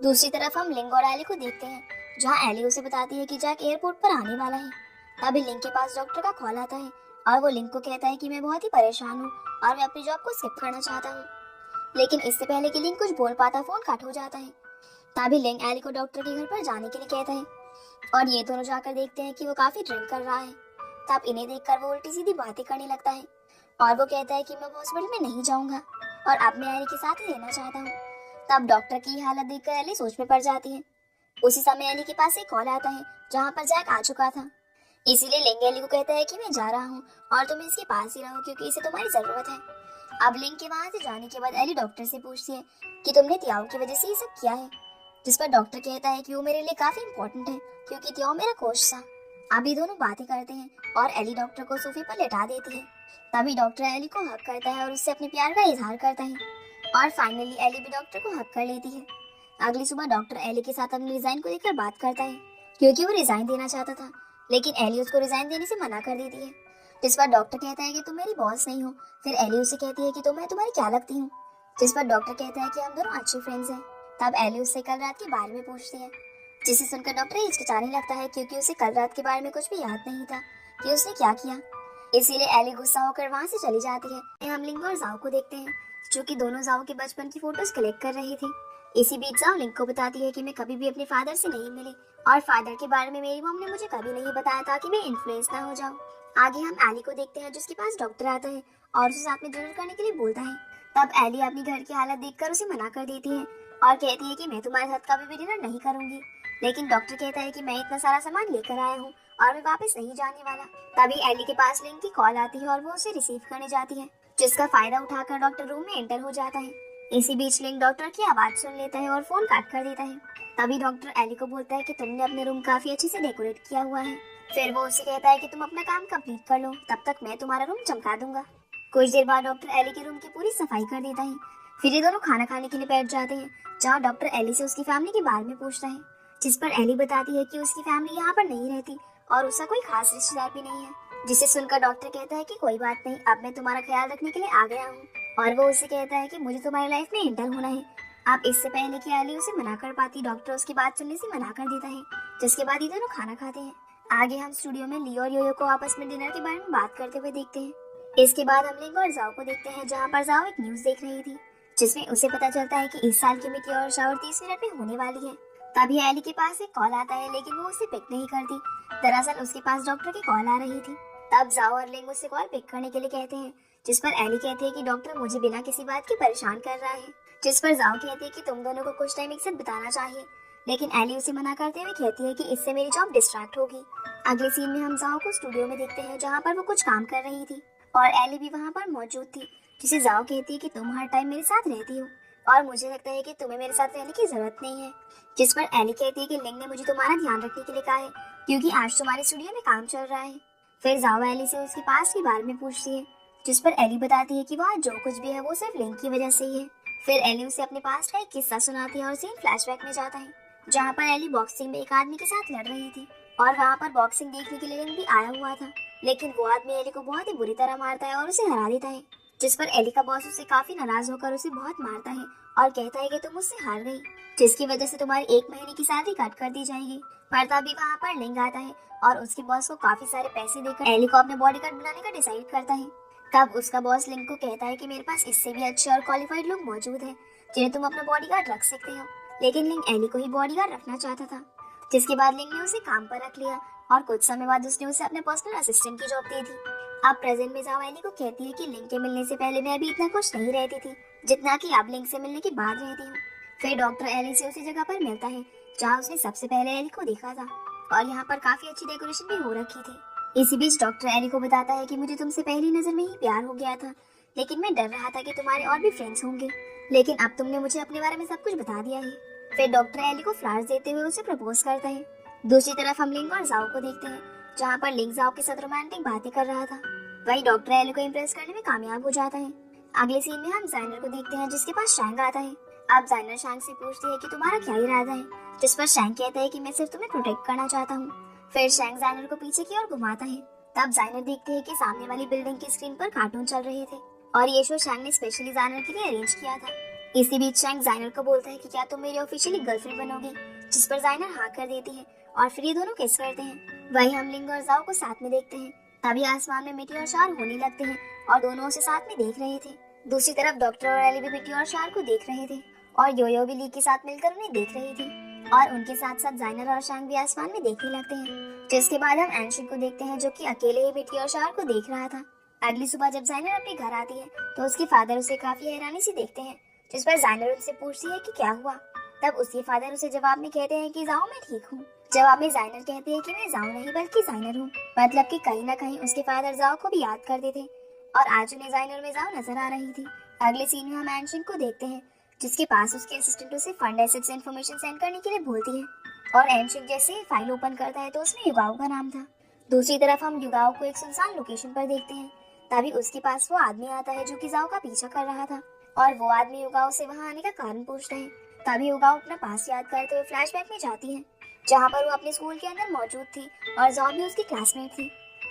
दूसरी तरफ हम लिंग और एली को देखते हैं, जहाँ एली उसे बताती है कि जैक एयरपोर्ट पर आने वाला है। तभी लिंग के पास डॉक्टर का कॉल आता है और वो लिंग को कहता है कि मैं बहुत ही परेशान हूँ और मैं अपनी जॉब को स्किप करना चाहता हूँ। लेकिन इससे पहले कि लिंग कुछ बोल पाता, फोन कट हो जाता है। तभी लिंग एली को डॉक्टर के घर पर जाने के लिए कहता है और ये दोनों जाकर देखते हैं कि वो काफी ड्रिंक कर रहा है। तब इन्हें देखकर वो उल्टी सीधी बातें करने लगता है और वो कहता है कि मैं हॉस्पिटल में नहीं जाऊंगा और अब मैं एली के साथ ही रहना चाहता हूँ। तब डॉक्टर की हालत देखकर एली सोच में पड़ जाती है। उसी समय एली के पास एक कॉल आता है, जहाँ पर जैक आ चुका था। इसीलिए लिंग एली को कहता है कि मैं जा रहा हूँ और तुम इसके पास ही रहो, क्योंकि इसे तुम्हारी जरूरत है। अब लिंग के वहां से जाने के बाद एली डॉक्टर से पूछती है कि तुमने तियाओ की वजह से ये सब किया है, जिस पर डॉक्टर कहता है कि वो मेरे लिए काफी इंपॉर्टेंट है, क्योंकि तियाओ मेरा कोच था। अभी दोनों बातें करते हैं और एली डॉक्टर को सोफे पर लेटा देती है। तभी डॉक्टर एली को हक करता है और उससे अपने प्यार का इजहार करता है और फाइनली एली भी डॉक्टर को हक कर लेती है। अगली सुबह डॉक्टर एली के साथ अपने रिजाइन को लेकर बात करता है, क्योंकि वो रिजाइन देना चाहता था, लेकिन एली उसको रिजाइन देने से मना कर देती है। जिस पर डॉक्टर कहता है कि तुम मेरी बॉस नहीं हो। फिर एली उसे कहती है कि मैं तुम्हारी क्या लगती हूँ। जिस पर डॉक्टर कहता है कि हम दोनों अच्छे फ्रेंड्स हैं। तब एली उससे कल रात के बारे में पूछती है, जिसे सुनकर डॉक्टर हिचकिचाने लगता है, क्योंकि उसे कल रात के बारे में कुछ भी याद नहीं था कि उसने क्या किया। इसीलिए एली गुस्सा होकर वहाँ से चली जाती है। हम लिंग और जाओ को देखते हैं, जो कि दोनों जाओ के बचपन की फोटोज कलेक्ट कर रही थी। इसी बीच जाओ लिंग को बताती है कि मैं कभी भी अपने फादर से नहीं मिली और फादर के बारे में मेरी मॉम ने मुझे कभी नहीं बताया था कि मैं इन्फ्लुएंस ना हो जाऊं। आगे हम एली को देखते हैं, जिसके पास डॉक्टर आता है और उसे साथ में डिनर करने के लिए बोलता है। तब एली अपनी घर की हालत देखकर उसे मना कर देती है और कहती है कि मैं तुम्हारे साथ कभी भी डिनर नहीं करूंगी लेकिन डॉक्टर कहता है कि मैं इतना सारा सामान लेकर आया हूँ और मैं वापस नहीं जाने वाला। तभी एली के पास लिंक की कॉल आती है और वो उसे रिसीव करने जाती है, जिसका फायदा उठाकर डॉक्टर रूम में एंटर हो जाता है। इसी बीच लिंक डॉक्टर की आवाज सुन लेता है और फोन काट कर देता है। तभी डॉक्टर एली को बोलता है कि तुमने अपने रूम काफी अच्छे से डेकोरेट किया हुआ है। फिर वो उसे कहता है कि तुम अपना काम कंप्लीट कर लो, तब तक मैं तुम्हारा रूम चमका दूंगा। कुछ देर बाद डॉक्टर एली के रूम की पूरी सफाई कर देता है। फिर ये दोनों खाना खाने के लिए बैठ जाते हैं, जहाँ डॉक्टर एली से उसकी फैमिली के बारे में पूछता है, जिस पर एली बताती है कि उसकी फैमिली यहाँ पर नहीं रहती और उसका कोई खास रिश्तेदार भी नहीं है। जिसे सुनकर डॉक्टर कहता है कि कोई बात नहीं, अब मैं तुम्हारा ख्याल रखने के लिए आ गया हूँ। और वो उसे कहता है कि मुझे तुम्हारी लाइफ में एंटर होना है। आप इससे पहले कि एली उसे मना कर पाती, डॉक्टर उसकी बात सुनने से मना कर देता है, जिसके बाद ये दोनों खाना खाते हैं। आगे हम स्टूडियो में लियो और योयो को आपस में डिनर के बारे में बात करते हुए देखते हैं। इसके बाद हम लिंग और जाओ को देखते हैं, जहाँ पर जाओ एक न्यूज देख रही थी, जिसमें उसे पता चलता है कि इस साल की मीटियोर शावर 30 मिनट में होने वाली है। तभी एली के पास एक कॉल आता है, लेकिन वो उसे पिक नहीं करती। दरअसल उसके पास डॉक्टर की कॉल आ रही थी। तब जाओ और लिंग उससे कॉल पिक करने के लिए कहते हैं, जिस पर एली कहती है कि डॉक्टर मुझे बिना किसी बात के परेशान कर रहा है। जिस पर जाओ कहती है कि तुम दोनों को कुछ टाइम एक साथ बिताना चाहिए, लेकिन एली उसे मना करते हुए कहती है कि इससे मेरी जॉब डिस्ट्रैक्ट होगी। अगले सीन में हम जाओ को स्टूडियो में देखते हैं, जहाँ पर वो कुछ काम कर रही थी और एली भी वहाँ पर मौजूद थी। जिसे जाओ कहती है कि तुम हर टाइम मेरे साथ रहती हो और मुझे लगता है कि तुम्हें मेरे साथ रहने की जरूरत नहीं है। जिस पर एली कहती है कि लिंग ने मुझे तुम्हारा ध्यान रखने के लिए कहा है, क्योंकि आज तुम्हारे स्टूडियो में काम चल रहा है। फिर जाओ एली से उसके पास के बारे में पूछती है, जिस पर एली बताती है कि वहाँ जो कुछ भी है वो सिर्फ लिंग की वजह से ही है। फिर एली उसे अपने पास का एक किस्सा सुनाती है और सीन फ्लैशबैक में जाता है, जहाँ पर एली बॉक्सिंग में एक आदमी के साथ लड़ रही थी और वहाँ पर बॉक्सिंग देखने के लिए लिंग भी आया हुआ था। लेकिन वो आदमी एली को बहुत ही बुरी तरह मारता है और उसे हरा देता है, जिस पर एली का बॉस उससे काफी नाराज होकर उसे बहुत मारता है और कहता है कि तुम मुझसे हार गई, जिसकी वजह से तुम्हारी 1 महीने की सैलरी कट कर दी जाएगी। पर तभी वहाँ पर लिंग आता है और उसके बॉस को काफी सारे पैसे देकर एली को अपने बॉडीगार्ड बनाने का डिसाइड करता है। तब उसका बॉस लिंग को कहता है कि मेरे पास इससे भी अच्छे और क्वालिफाइड लोग मौजूद हैं, जिन्हें तुम अपना बॉडीगार्ड रख सकते हो। लेकिन लिंग एली को ही बॉडीगार्ड रखना चाहता था, जिसके बाद लिंग ने उसे काम पर रख लिया और कुछ समय बाद उसने उसे अपने पर्सनल असिस्टेंट की जॉब दे दी। अब प्रेजेंट में जाओ एली को कहती है कि लिंग के मिलने से पहले मैं भी इतना खुश नहीं रहती थी जितना कि अब लिंग से मिलने के बाद रहती हूँ। फिर डॉक्टर एली से उसी जगह पर मिलता है जहाँ उसने सबसे पहले एली को देखा था और यहाँ पर काफी अच्छी डेकोरेशन भी हो रखी थी। इसी बीच डॉक्टर एली को बताता है कि मुझे तुमसे पहली नजर में ही प्यार हो गया था, लेकिन मैं डर रहा था कि तुम्हारे और भी फ्रेंड्स होंगे, लेकिन अब तुमने मुझे अपने बारे में सब कुछ बता दिया है। फिर डॉक्टर एली को फ्लावर्स देते हुए उसे प्रपोज करता है। दूसरी तरफ हम लिंग और जाओ को देखते हैं, जहाँ पर लिंग जाओ के साथ रोमांटिक बातें कर रहा था। वही डॉक्टर एली को इम्प्रेस करने में कामयाब हो जाता है। अगले सीन में हम जाइनर को देखते हैं, जिसके पास शैंग आता है। अब जाइनर शैंग से पूछती है कि तुम्हारा क्या इरादा है, जिस पर शैंग कहता है कि मैं सिर्फ तुम्हें प्रोटेक्ट करना चाहता हूँ। फिर शैंग जाइनर को पीछे की ओर घुमाता है। तब जाइनर देखते है कि सामने वाली बिल्डिंग की स्क्रीन पर कार्टून चल रहे थे और ये शो शैंग ने स्पेशली जाइनर के लिए अरेंज किया था। इसी बीच शैंग जाइनर को बोलता है कि क्या तुम मेरी ऑफिशियली गर्लफ्रेंड बनोगी, जिस पर जाइनर हाँ कर देती है और फिर ये दोनों किस करते हैं। वही हम लिंग और जाओ को साथ में देखते हैं। तभी आसमान में मीटियोर शावर होने लगते हैं और दोनों उसे साथ में देख रहे थे। दूसरी तरफ डॉक्टर और एली भी मीटियोर शावर को देख रहे थे और योयो भी ली के साथ मिलकर उन्हें देख रही थी और उनके साथ साथ जाइनर और शैंग भी आसमान में देखने लगते हैं। जिसके बाद हम एनशिन को देखते हैं, जो कि अकेले ही मीटियोर शावर को देख रहा था। अगली सुबह जब जाइनर अपने घर आती है तो उसके फादर उसे काफी हैरानी से देखते हैं, जिस पर जाइनर उनसे पूछती है कि क्या हुआ। तब उसके फादर उसे जवाब में कहते हैं कि जाओ मैं ठीक हूँ। जवाब में जाइनर कहती है कि मैं जाओ नहीं बल्कि जाइनर हूँ, मतलब कि कहीं ना कहीं उसके फादर जाओ को भी याद करते थे और आज उन्हें जाइनर में जाओ नजर आ रही थी। अगले सीन में हम एनशिन को देखते हैं, जिसके पास उसके असिस्टेंट उसे फंड एसेट्स इन्फॉर्मेशन सेंड करने के लिए बोलती है और एनशिन जैसे ही फाइल ओपन करता है तो उसमें युगाओ का नाम था। दूसरी तरफ हम युगाओ को एक सुनसान लोकेशन पर देखते हैं। तभी उसके पास वो आदमी आता है जो कि जाओ का पीछा कर रहा था और वो आदमी युगाओ से वहाँ आने का कारण पूछता है। तभी युगाओ अपना पास याद करते हुए फ्लैशबैक में जाती है, जहाँ पर वो अपने स्कूल के अंदर मौजूद थी और जाओ भी उसकी क्लासमेट थी।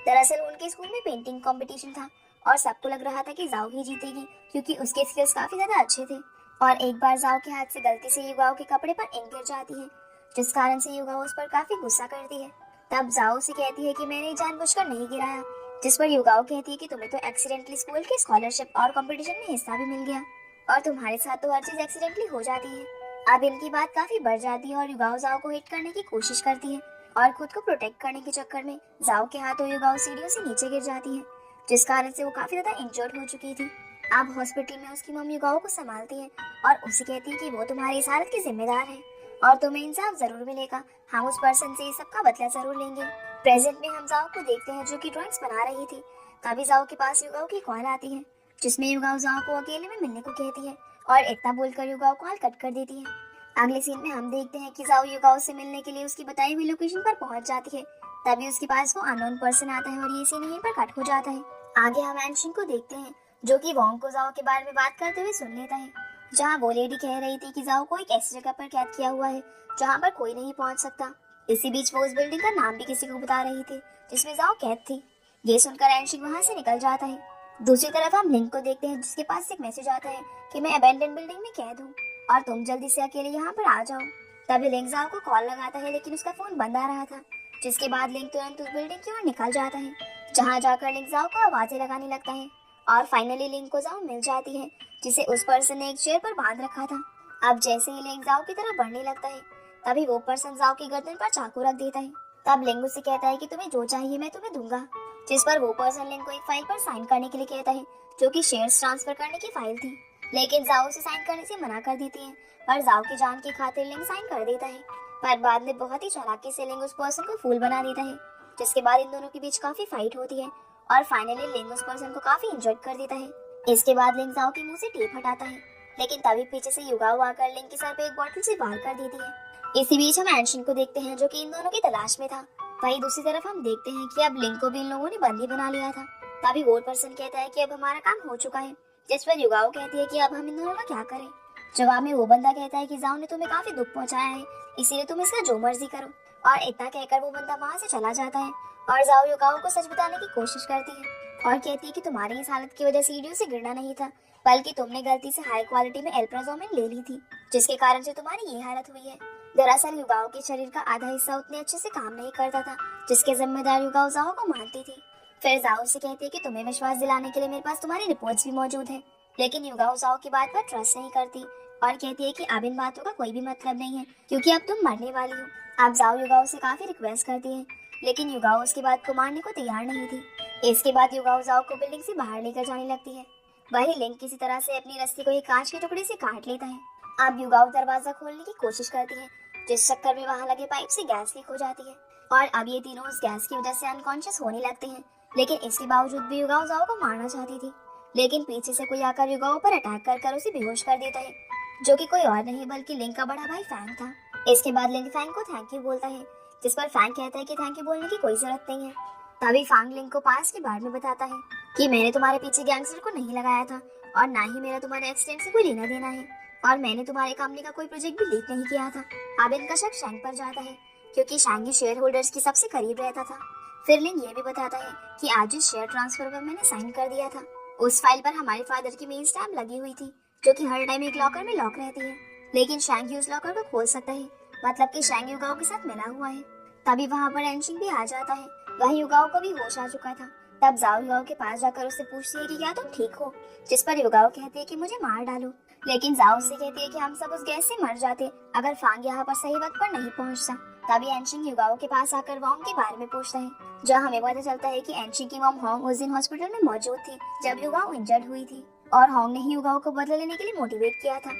दरअसल उनके स्कूल में पेंटिंग कंपटीशन था और सबको लग रहा था कि जाओ ही जीतेगी, क्योंकि उसके स्किल्स काफी ज्यादा अच्छे थे। और एक बार जाओ के हाथ से गलती से युगाओ के कपड़े पर इंक गिर जाती है, जिस कारण से युगाओ उस पर काफी गुस्सा करती है। तब जाओ से कहती है कि मैंने जानबूझकर नहीं गिराया, जिस पर युगाओ कहती है कि तुम्हें तो एक्सीडेंटली स्कूल के स्कॉलरशिप और कंपटीशन में हिस्सा भी मिल गया और तुम्हारे साथ तो हर चीज एक्सीडेंटली हो जाती है। अब इनकी बात काफी बढ़ जाती है और युगाओ जाओ को हिट करने की कोशिश करती है और खुद को प्रोटेक्ट करने के चक्कर में जाओ के हाथों युगाओ सीढ़ियों से नीचे गिर जाती है, जिस कारण से वो काफी ज्यादा इंजर्ड हो चुकी थी। अब हॉस्पिटल में उसकी मम्मी युगाओ को संभालती है और उसे कहती है कि वो तुम्हारी इस हालत की जिम्मेदार है और तुम्हें इंसाफ जरूर मिलेगा। हम उस पर्सन से इस सब का बदला जरूर लेंगे। प्रेजेंट में हम जाओ को देखते हैं जो कि ड्राइंग्स बना रही थी। तभी जाओ के पास युगाओ की कॉल आती है, जिसमें युगाओ जाओ को अकेले में मिलने को कहती है और इतना बोलकर युगाओ कॉल कट कर देती है। अगले सीन में हम देखते हैं कि जाओ युगाओ से मिलने के लिए उसकी बताई हुई लोकेशन पर पहुंच जाती है। तभी उसके पास वो अननोन पर्सन आता है और ये सीन यहीं पर कट हो जाता है। आगे हम एनशिन को देखते हैं जो कि वोंग को जाओ के बारे में बात करते हुए सुन लेता है, जहाँ वो लेडी कह रही थी कि जाओ को एक ऐसी जगह पर कैद किया हुआ है जहाँ पर कोई नहीं पहुंच सकता। इसी बीच वो उस बिल्डिंग का नाम भी किसी को बता रही थी जिसमें जाओ कैद थी। ये सुनकर एनशिन वहां से निकल जाता है। दूसरी तरफ हम लिंक को देखते हैं जिसके पास एक मैसेज आता है कि मैं अबेंडन बिल्डिंग में कैद हूँ और तुम जल्दी से अकेले यहाँ पर आ जाओ। तभी लिंक जाओ को कॉल लगाता है लेकिन उसका फोन बंद आ रहा था, जिसके बाद लिंक तुरंत उस बिल्डिंग की ओर निकल जाता है, जहाँ जाकर लिंक जाओ को आवाजें लगाने लगता है और फाइनली लिंक को जाओ मिल जाती है जिसे उस पर्सन ने एक चेयर पर बांध रखा था। अब जैसे ही लिंक जाओ की तरफ बढ़ने लगता है तभी वो पर्सन जाओ की गर्दन पर चाकू रख देता है। तब लिंक उससे कहता है कि तुम्हें जो चाहिए मैं तुम्हें दूंगा, जिस पर वो पर्सन लिंक को एक फाइल पर साइन करने के लिए कहता है जो कि शेयर्स ट्रांसफर करने की फाइल थी। लेकिन जाओ उसे साइन करने से मना कर देती है, पर जाओ की जान की खातिर लिंक साइन कर देता है। पर बाद में बहुत ही चालाकी से लिंक उस पर्सन को फूल बना देता है, जिसके बाद इन दोनों के बीच काफी फाइट होती है और फाइनली लिंक उस पर्सन को काफी इंजर्ड कर देता है। इसके बाद लिंक जाओ के मुंह से टेप हटाता है, लेकिन तभी पीछे से युगाओ आकर लिंक के सर पे एक बॉटल से वार कर देती है। इसी बीच हम एनशिन को देखते हैं जो कि इन दोनों की तलाश में था। वहीं दूसरी तरफ हम देखते हैं कि अब लिंक को भी इन लोगों ने बंदी बना लिया था। तभी वो पर्सन कहता है कि अब हमारा काम हो चुका है, जिस पर युगाओ कहती है कि अब हम इन दोनों का क्या करें। जवाब में वो बंदा कहता है कि जाओ ने तुम्हें काफी दुख पहुंचाया है, इसीलिए तुम इसका जो मर्जी करो। और इतना कहकर वो बंदा वहाँ से चला जाता है और जाओ युगाओ को सच बताने की कोशिश करती है और कहती है कि तुम्हारी इस हालत की वजह सीढ़ियों से गिरना नहीं था, बल्कि तुमने गलती से हाई क्वालिटी में एल्प्राजोमिन ले ली थी, जिसके कारण से तुम्हारी ये हालत हुई है। दरअसल युगाओ के शरीर का आधा हिस्सा उतने अच्छे से काम नहीं करता था, जिसके जिम्मेदार युगाओ जाओ को मानती थी। फिर जाओ से कहती है कि तुम्हें विश्वास दिलाने के लिए मेरे पास तुम्हारी रिपोर्ट्स भी मौजूद है, लेकिन युगाओ जाओ की बात पर ट्रस्ट नहीं करती और कहती है कि अब इन बातों का कोई भी मतलब नहीं है क्योंकि अब तुम मरने वाली हो। अब जाओ युगाओ से काफी रिक्वेस्ट करती है, लेकिन युगाओ उसकी बात को मानने को तैयार नहीं थी। इसके बाद युगाओ जाओ को बिल्डिंग से बाहर लेकर जाने लगती है। वही लिंक किसी तरह से अपनी रस्सी को एक कांच के टुकड़े से काट लेता है। अब युगाओ दरवाजा खोलने की कोशिश करती है, जिस चक्कर में वहां लगे पाइप से गैस लीक हो जाती है और अब ये तीनों उस गैस की वजह से अनकॉन्शियस होने लगते हैं। लेकिन इसके बावजूद भी युगाओ जाओ को मारना चाहती थी, लेकिन पीछे से कोई आकर युगाओ पर अटैक कर उसे बेहोश कर देता है, जो कि कोई और नहीं बल्कि लिंक का बड़ा भाई फैंग था। इसके बाद लिंक फैंग को थैंक यू बोलता है, जिस पर फैंग कहता है कि थैंक यू बोलने की कोई जरूरत नहीं है। तभी फैंग लिंक को पास के बारे में बताता है कि मैंने तुम्हारे पीछे गैंगस्टर को नहीं लगाया था और ना ही मेरा तुम्हारे एक्सीडेंट से कोई लेना देना है और मैंने तुम्हारे कंपनी का कोई प्रोजेक्ट भी लीक नहीं किया था। अब इनका शक शैंग पर जाता है क्योंकि शैंग ही शेयर होल्डर्स की सबसे करीब रहता था। फिर लिंक ये भी बताता है कि आज जिस शेयर ट्रांसफर पर मैंने साइन कर दिया था उस फाइल पर हमारे फादर की मेन स्टैम्प लगी हुई थी, जो कि हर टाइम एक लॉकर में लॉक रहती है, लेकिन शैंग ही उस लॉकर को खोल सकता है, मतलब कि शैंग युगाओ के साथ मिला हुआ है। तभी वहाँ पर एनशिन भी आ जाता है। वही युगाओ को भी होश आ चुका था। तब जाओ युगाओ के पास जाकर उससे पूछती है कि क्या तुम ठीक हो, जिस पर युगाओ कहती है कि मुझे मार डालो, लेकिन जाओ उससे कहती है कि हम सब उस गैस से मर जाते अगर फांग यहाँ पर सही वक्त पर नहीं पहुँचता। तभी एनशिन युगाओ के पास आकर वोंग के बारे में पूछता है, जहाँ हमें पता चलता है कि एनशिन की मॉम होंग उस दिन हॉस्पिटल में मौजूद थी जब युगाओ इंजर्ड हुई थी और होंग ने ही युगाओ को बदला लेने के लिए मोटिवेट किया था।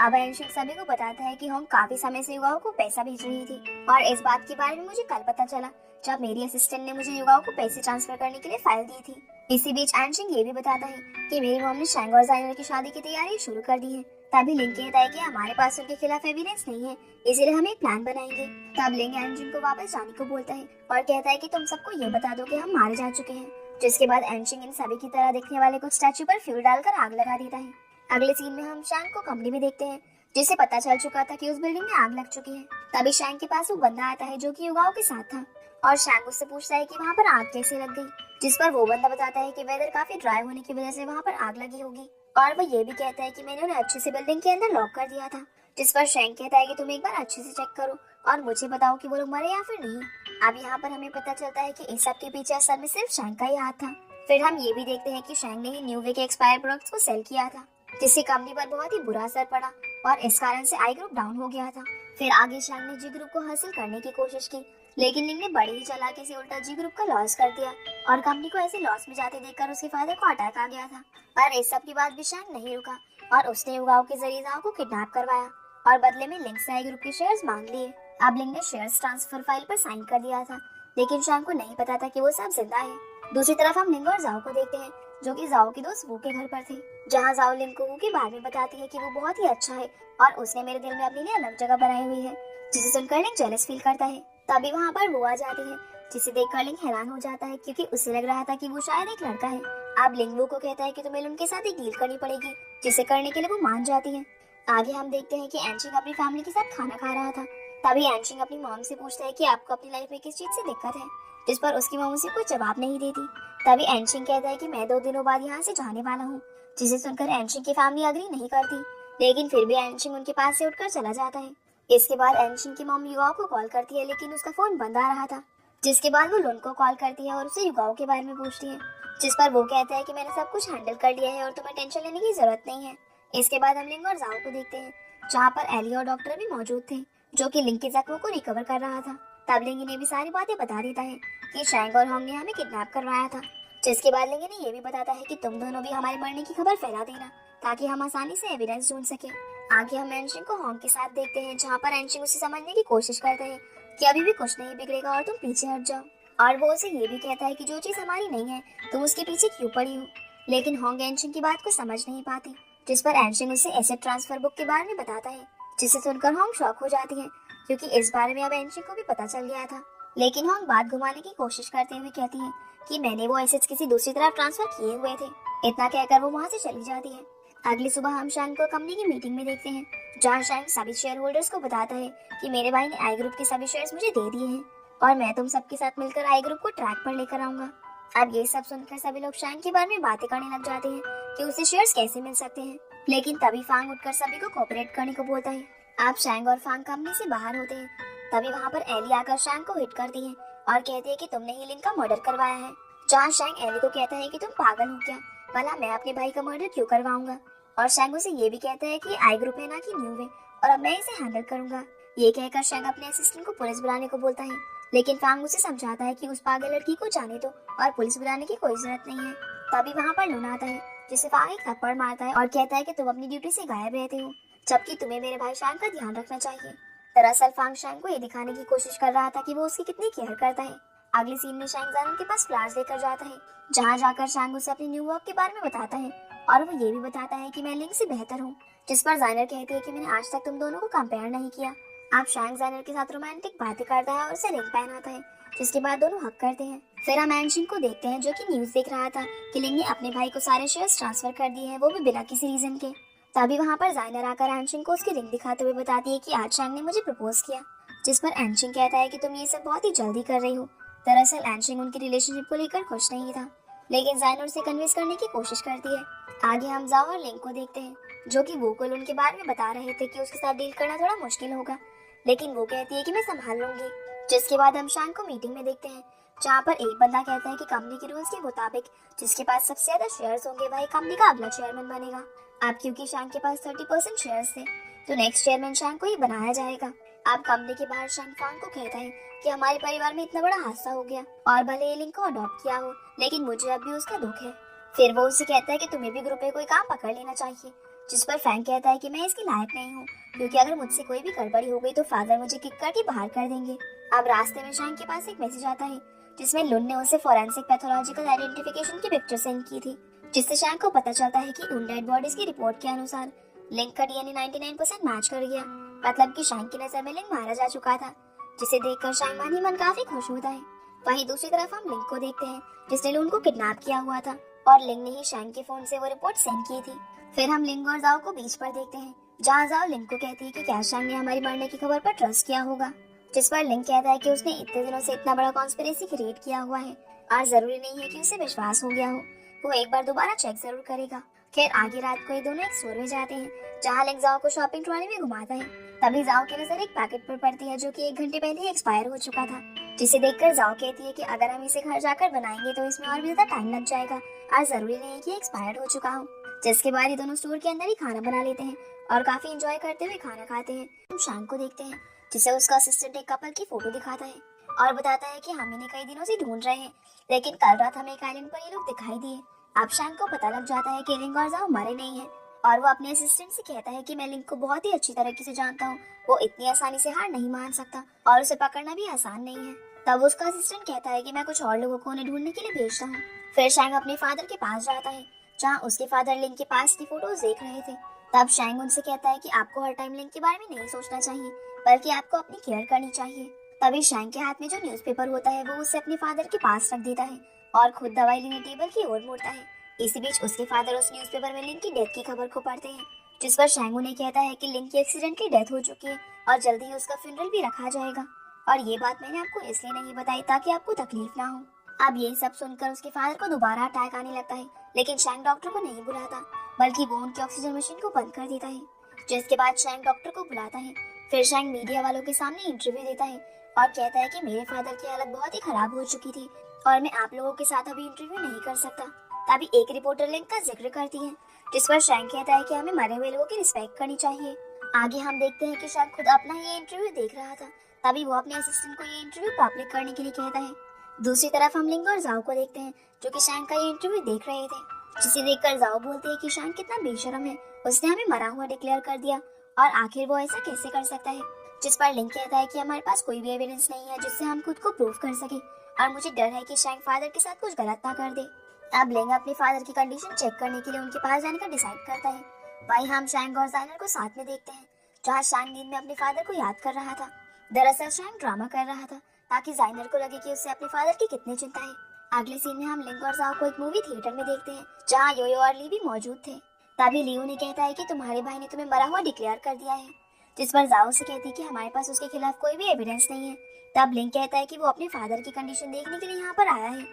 अब एनशिन सभी को बताता है कि होंग काफी समय से युगाओ को पैसा भेज रही थी और इस बात के बारे में मुझे कल पता चला जब मेरी असिस्टेंट ने मुझे युगाओ को पैसे ट्रांसफर करने के लिए फाइल दी थी। इसी बीच एनशिन ये भी बताता है कि मेरी मॉम ने शैंग और जाइनर की शादी की तैयारी शुरू कर दी है। तभी लिंक कहता है कि हमारे पास उनके खिलाफ एविडेंस नहीं है, इसीलिए हम एक प्लान बनाएंगे। तब लिंक एनशिन को वापस जाने को बोलता है और कहता है कि तुम सबको ये बता दो कि हम मारे जा चुके हैं, जिसके बाद एनशिन इन सभी की तरह दिखने वाले कुछ स्टैचू पर फ्यूल डालकर आग लगा देता है। अगले सीन में हम शैंग को कंपनी में देखते हैं, जिसे पता चल चुका था कि उस बिल्डिंग में आग लग चुकी है। तभी शैंग के पास वो बंदा आता है जो कि युगाओ के साथ था और शैंग उससे पूछता है कि वहाँ पर आग कैसे लग गई, जिस पर वो बंदा बताता है कि वेदर काफी ड्राई होने की वजह से वहाँ पर आग लगी होगी और वो ये भी कहता है कि मैंने उन्हें अच्छे से बिल्डिंग के अंदर लॉक कर दिया था, जिस पर शैंग कहता है कि तुम एक बार अच्छे से चेक करो और मुझे बताओ कि वो लोग मरे या फिर नहीं। अब यहाँ पर हमें पता चलता है कि इस सब के पीछे असल में सिर्फ शैंग का ही हाथ था। फिर हम ये भी देखते हैं कि शैंग ने ही न्यू वे के एक्सपायर प्रोडक्ट्स को सेल किया था, जिससे कंपनी पर बहुत ही बुरा असर पड़ा और इस कारण से आई ग्रुप डाउन हो गया था। फिर आगे शैंग ने जी ग्रुप को हासिल करने की कोशिश की, लेकिन लिंक ने बड़ी ही चालाकी से उल्टा जी ग्रुप का लॉस कर दिया और कंपनी को ऐसे लॉस में जाते देखकर उसके फादर को अटैक आ गया था। पर इस सब के बाद भी शैंग नहीं रुका और उसने युगाओ के जरिए जाओ को किडनैप करवाया और बदले में लिंक से आई ग्रुप के शेयर्स मांग लिए। अब लिंक ने शेयर्स ट्रांसफर फाइल पर साइन कर दिया था, लेकिन शाम को नहीं पता था कि वो सब जिंदा है। दूसरी तरफ हम लिंक और जाओ को देखते हैं, जो कि जाओ के दोस्त वू के घर पर थे, जहाँ जाओ लिंक को वू के बारे में बताती है कि वो बहुत ही अच्छा है और उसने मेरे दिल में अपने लिए अलग जगह बनाई हुई है, जिसे सुनकर लिंक जेलस फील करता है। तभी वहाँ पर वो आ जाती है, जिसे देखकर लिंक हैरान हो जाता है क्योंकि उसे लग रहा था कि वो शायद एक लड़का है। अब लिंक वो को कहता है कि तुम्हें उनके साथ एक डील करनी पड़ेगी, जिसे करने के लिए वो मान जाती है। आगे हम देखते हैं कि एनशिंग अपनी फैमिली के साथ खाना खा रहा था। तभी एनशिंग अपनी मॉम से पूछता है कि आपको अपनी लाइफ में किस चीज से दिक्कत है, जिस पर उसकी मॉम उसे कोई जवाब नहीं देती। तभी एनशिंग कहता है कि मैं 2 दिनों बाद यहाँ से जाने वाला हूँ, जिसे सुनकर एनशिंग की फैमिली अग्री नहीं करती, लेकिन फिर भी एनशिंग उनके पास से उठकर चला जाता है। इसके बाद एनशिंग की मॉम युगाओ को कॉल करती है, लेकिन उसका फोन बंद आ रहा था, जिसके बाद वो लुन को कॉल करती है और उसे युगाओ के बारे में पूछती है, जिस पर वो कहता है कि मैंने सब कुछ हैंडल कर लिया है और तुम्हें टेंशन लेने की जरूरत नहीं है। इसके बाद हम लिंग और जाओ को देखते हैं, जहाँ पर एली और डॉक्टर भी मौजूद थे, जो कि लिंग के जख्मों को रिकवर कर रहा था। तब लिंग ने भी सारी बातें बता देता है कि शैंग और होंग ने हमें किडनैप करवाया था, जिसके बाद लिंग ने ये भी बताता है कि तुम दोनों भी हमारे मरने की खबर फैला देना, ताकि हम आसानी से एविडेंस ढूंढ सके। आगे हम एनशिंग को होंग के साथ देखते हैं, जहाँ पर एनशिंग उसे समझने की कोशिश करते हैं कि अभी भी कुछ नहीं बिगड़ेगा और तुम पीछे हट जाओ। और वो उसे ये भी कहता है कि जो चीज हमारी नहीं है तुम उसके पीछे क्यों पड़ी हो। लेकिन होंग एनशिंग की बात को समझ नहीं पाती, जिस पर एनशिंग उसे एसेट ट्रांसफर बुक के बारे में बताता है, जिसे सुनकर होंग शॉक हो जाती है क्योंकि इस बारे में अब एनशिंग को भी पता चल गया था। लेकिन होंग बात घुमाने की कोशिश करते हुए कहती है कि मैंने वो एसेट्स किसी दूसरी तरफ ट्रांसफर किए हुए थे। इतना कहकर वो वहाँ से चली जाती है। अगली सुबह हम शैंग को कंपनी की मीटिंग में देखते हैं, जहाँ शैंग सभी शेयर होल्डर्स को बताता है कि मेरे भाई ने आई ग्रुप के सभी शेयर्स मुझे दे दिए हैं और मैं तुम सबके साथ मिलकर आई ग्रुप को ट्रैक पर लेकर आऊंगा। अब ये सब सुनकर सभी लोग शैंग के बारे में बातें करने लग जाते हैं कि उसे शेयर्स कैसे मिल सकते हैं। लेकिन तभी फांग उठकर सभी को कोऑपरेट करने को बोलता है। अब शैंग और फांग कंपनी से बाहर होते हैं। तभी वहाँ पर एली आकर शैंग को हिट करती है और कहती है कि तुमने ही लिंग का मर्डर करवाया है। जहाँ शैंग एली को कहता है कि तुम पागल हो क्या, भला मैं अपने भाई का मर्डर क्यों करवाऊंगा। और शैंग उसे ये भी कहता है कि आई ग्रुप है ना कि न्यू वे, और अब मैं इसे हैंडल करूंगा। ये कहकर शैंग अपने असिस्टेंट को पुलिस बुलाने को बोलता है, लेकिन फांग उसे समझाता है कि उस पागल लड़की को जाने दो और पुलिस बुलाने की कोई जरूरत नहीं है। तभी वहाँ पर लुन आता है, जिसे फांग एक थप्पड़ मारता है और कहता है कि तुम अपनी ड्यूटी से गायब रहते हो, जबकि तुम्हें मेरे भाई शैंग का ध्यान रखना चाहिए। दरअसल फांग शैंग को ये दिखाने की कोशिश कर रहा था कि वो उसकी कितनी केयर करता है। अगले सीन में शैंग जानन के पास फ्लावर्स लेकर जाता है, जहाँ जाकर शैंग उसे अपनी न्यू वर्क के बारे में बताता है और वो ये भी बताता है कि मैं लिंग से बेहतर हूँ, जिस पर जाइनर कहती है कि मैंने आज तक तुम दोनों को कंपेयर नहीं किया। अब शैंग जाइनर के साथ रोमांटिक बातें करता है और उसे रिंग पहनाता है, जिसके बाद दोनों हक करते हैं। फिर हम एनशिन को देखते हैं, जो कि न्यूज देख रहा था कि लिंग ने अपने भाई को सारे शेयर्स ट्रांसफर कर दिए हैं, वो भी बिना किसी रीजन के। तभी वहाँ पर जाइनर आकर एनशिन को उसकी रिंग दिखाते हुए बताती है कि आज शैंग ने मुझे प्रपोज किया, जिस पर एनशिन कहता है कि तुम ये सब बहुत ही जल्दी कर रही हो। दरअसल एनशिन उनकी रिलेशनशिप को लेकर खुश नहीं था, लेकिन जाइनर उसे कन्विंस करने की कोशिश करती है। आगे हम जाओ और लिंग को देखते हैं, जो कि वो को उनके बारे में बता रहे थे कि उसके साथ डील करना थोड़ा मुश्किल होगा, लेकिन वो कहती है कि मैं संभाल लूंगी। जिसके बाद हम शैंग को मीटिंग में देखते हैं, जहाँ पर एक बंदा कहता है कि कंपनी के रूल्स के मुताबिक जिसके पास सबसे ज्यादा शेयर्स होंगे वही कंपनी का अगला चेयरमैन बनेगा। अब क्योंकि शैंग के पास 30% शेयर्स थे, तो नेक्स्ट चेयरमैन शैंग को ही बनाया जाएगा। अब कंपनी के बाहर शैंग फांग को कहता है कि हमारे परिवार में इतना बड़ा हादसा हो गया और भले ये लिंग को अडॉप्ट किया हो, लेकिन मुझे अब भी उसका दुख है। फिर वो उसे कहता है कि तुम्हें भी ग्रुप में कोई काम पकड़ लेना चाहिए, जिस पर फैंग कहता है कि मैं इसके लायक नहीं हूँ, क्योंकि अगर मुझसे कोई भी गड़बड़ी हो गई तो फादर मुझे किक करके बाहर कर देंगे। अब रास्ते में शैंग के पास एक मैसेज आता है, जिसमें लुन ने उसे फोरेंसिक पैथोलॉजिकल आइडेंटिफिकेशन की पिक्चर सेंड की थी, जिससे शैंग को पता चलता है कि उन डेड बॉडीज की रिपोर्ट के अनुसार लिंग का डीएनए 99% मैच कर गया। मतलब कि शैंग की नजर में लिंग मारा जा चुका था, जिसे देखकर शैंग मन ही मन काफी खुश होता है। वहीं दूसरी तरफ हम लिंग को देखते हैं, जिसने लुन को किडनैप किया हुआ था और लिंग ने ही शैंग के फोन से वो रिपोर्ट सेंड की थी। फिर हम लिंग और जाओ को बीच पर देखते हैं, जहाँ जाओ लिंग को कहती है कि क्या शैंग ने हमारी मरने की खबर पर ट्रस्ट किया होगा, जिस पर लिंग कहता है कि उसने इतने दिनों से इतना बड़ा कॉन्स्पिरेसी क्रिएट किया हुआ है और जरूरी नहीं है कि उसे विश्वास हो गया हो, वो एक बार दोबारा चेक जरूर करेगा। खैर आगे रात को ये दोनों एक स्टोर में जाते हैं, जहाँ लिंग जाओ को शॉपिंग ट्रॉली में घुमाता है। तभी जाओ की नजर एक पैकेट पर पड़ती है, जो कि 1 घंटे पहले ही एक्सपायर हो चुका था, जिसे देखकर जाओ कहती है कि अगर हम इसे घर जाकर बनाएंगे तो इसमें और भी ज्यादा टाइम लग जाएगा और जरूरी नहीं है कि एक्सपायर हो चुका हो। जिसके बाद ये दोनों स्टोर के अंदर ही खाना बना लेते हैं और काफी एंजॉय करते हुए खाना खाते हैं। हम शैंग को देखते हैं, जिसे उसका असिस्टेंट एक कपल की फोटो दिखाता है और बताता है कि हम इन्हें कई दिनों से ढूंढ रहे हैं, लेकिन कल रात हमें एक आइलैंड पर ये लोग दिखाई दिए। अब शैंग को पता लग जाता है कि लिंग और जाओ मरे नहीं है और वो अपने असिस्टेंट से कहता है कि मैं लिंक को बहुत ही अच्छी तरीके से जानता हूँ, वो इतनी आसानी से हार नहीं मान सकता और उसे पकड़ना भी आसान नहीं है। तब उसका असिस्टेंट कहता है कि मैं कुछ और लोगों को उन्हें ढूंढने के लिए भेजता हूँ। फिर शैंग अपने फादर के पास जाता है, जहाँ उसके फादर लिंक के पास की फोटोज देख रहे थे। तब शैंग उनसे कहता है कि आपको हर टाइम लिंक के बारे में नहीं सोचना चाहिए, बल्कि आपको अपनी केयर करनी चाहिए। तभी शैंग के हाथ में जो न्यूज़पेपर होता है वो उसे अपने फादर के पास रख देता है और खुद दवाई लेने टेबल की ओर मुड़ता है। इसी बीच उसके फादर उस न्यूज़पेपर में लिंक की डेथ की खबर को पढ़ते हैं, जिस पर शैंग उन्हें कहता है कि लिंक की एक्सीडेंटली डेथ हो चुकी है और जल्दी ही उसका फ्यूनरल भी रखा जाएगा। और ये बात मैंने आपको इसलिए नहीं बताई ताकि आपको तकलीफ ना हो। अब ये सब सुनकर उसके फादर को दोबारा अटैक आने लगता है, लेकिन शैंग डॉक्टर को नहीं बुलाता, बल्कि वो उनकी ऑक्सीजन मशीन को बंद कर देता है। जिसके बाद शैंग डॉक्टर को बुलाता है। फिर शैंग मीडिया वालों के सामने इंटरव्यू देता है और कहता है कि मेरे फादर की हालत बहुत ही खराब हो चुकी थी और मैं आप लोगों के साथ अभी इंटरव्यू नहीं कर सकता। तभी एक रिपोर्टर लिंक का जिक्र करती है, जिस पर शैंग कहता है कि हमें मरे हुए लोगों की रिस्पेक्ट करनी चाहिए। आगे हम देखते हैं कि शैंग खुद अपना ये इंटरव्यू देख रहा था, तभी वो अपने असिस्टेंट को ये इंटरव्यू पब्लिक करने के लिए कहता है। दूसरी तरफ हम लिंग और जाओ को देखते हैं, जो कि शैंग का ये इंटरव्यू देख रहे थे, जिसे देखकर जाओ बोलती है कि शैंग कितना बेशरम है, उसने हमें मरा हुआ डिक्लेयर कर दिया और आखिर वो ऐसा कैसे कर सकता है। जिस पर लिंग कहता है कि हमारे पास कोई भी एविडेंस नहीं है जिससे हम खुद को प्रूव कर सके और मुझे डर है कि शैंग फादर के साथ कुछ गलत ना कर दे। अब लिंग अपने फादर की कंडीशन चेक करने के लिए उनके पास जाने का डिसाइड करता है। वहीं हम शैंग और जाइनर को साथ में देखते हैं, जहाँ शैंग नींद में अपने फादर को याद कर रहा था। दरअसल शैंग ड्रामा कर रहा था ताकि जाइनर को लगे कि उससे अपने फादर की कितनी चिंता है। अगले सीन में हम लिंग और जाओ को एक मूवी थिएटर में देखते हैं, जहाँ योयो और ली भी मौजूद थे। तभी लियो ने कहता है कि तुम्हारे भाई ने तुम्हें मरा हुआ डिक्लेयर कर दिया है, जिस पर जाओ से कहती है कि हमारे पास उसके खिलाफ कोई भी एविडेंस नहीं है। तब लिंग कहता है कि वो अपने फादर की कंडीशन देखने के लिए यहाँ पर आया है,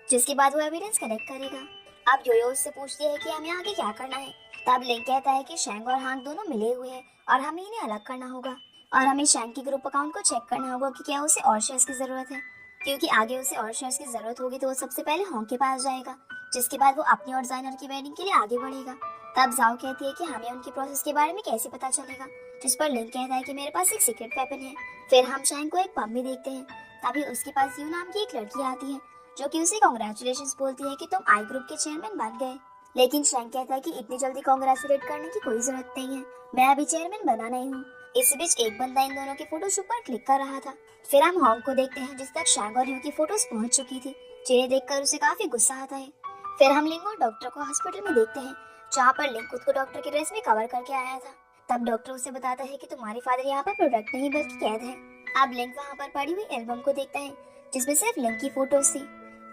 जिसके बाद वो एविडेंस कलेक्ट करेगा। अब योयो उससे पूछती है कि हमें आगे क्या करना है। तब लिंग कहता है कि शैंग और हांग दोनों मिले हुए हैं और हमें इन्हें अलग करना होगा और हमें शैंग की ग्रुप अकाउंट को चेक करना होगा कि क्या उसे और शेयर्स की जरूरत है, क्योंकि आगे उसे और शेयर्स की जरूरत होगी तो वो सबसे पहले होंग के पास जाएगा, जिसके बाद वो अपनी और जाइनर की वेडिंग के लिए आगे बढ़ेगा। तब जाओ कहती है कि हमें उनकी प्रोसेस के बारे में कैसे पता चलेगा, जिस पर लिंग कहता है कि मेरे पास एक सीक्रेट वेपन है। फिर हम शैंग को एक पब में देखते हैं, तभी उसके पास यू नाम की एक लड़की आती है, जो कि उसे कांग्रेचुलेशंस बोलती है कि तुम आई ग्रुप के चेयरमैन बन गए। लेकिन शैंग कहता है कि इतनी जल्दी कांग्रेचुलेट करने की कोई जरूरत नहीं है, मैं अभी चेयरमैन बना नहीं हूँ। इसी बीच एक बंदा इन दोनों की फोटोशूट पर क्लिक कर रहा था। फिर हम होंग को देखते हैं, जिस तक शैंग और यू की फोटोज पहुंच चुकी थी, जिन्हें देखकर उसे काफी गुस्सा आता है। फिर हम लिंग और डॉक्टर को हॉस्पिटल में देखते हैं, जहाँ पर लिंग खुद को डॉक्टर के ड्रेस में कवर करके आया था। तब डॉक्टर उसे बताता है कि तुम्हारे फादर यहाँ पर प्रोडक्ट नहीं बल्कि कैद है। अब लिंग वहाँ पर पड़ी हुई एल्बम को देखता है, जिसमें सिर्फ लिंग की फोटोज थी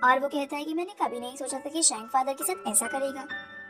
और वो कहता है कि मैंने कभी नहीं सोचा था कि शैंग फादर के साथ ऐसा करेगा।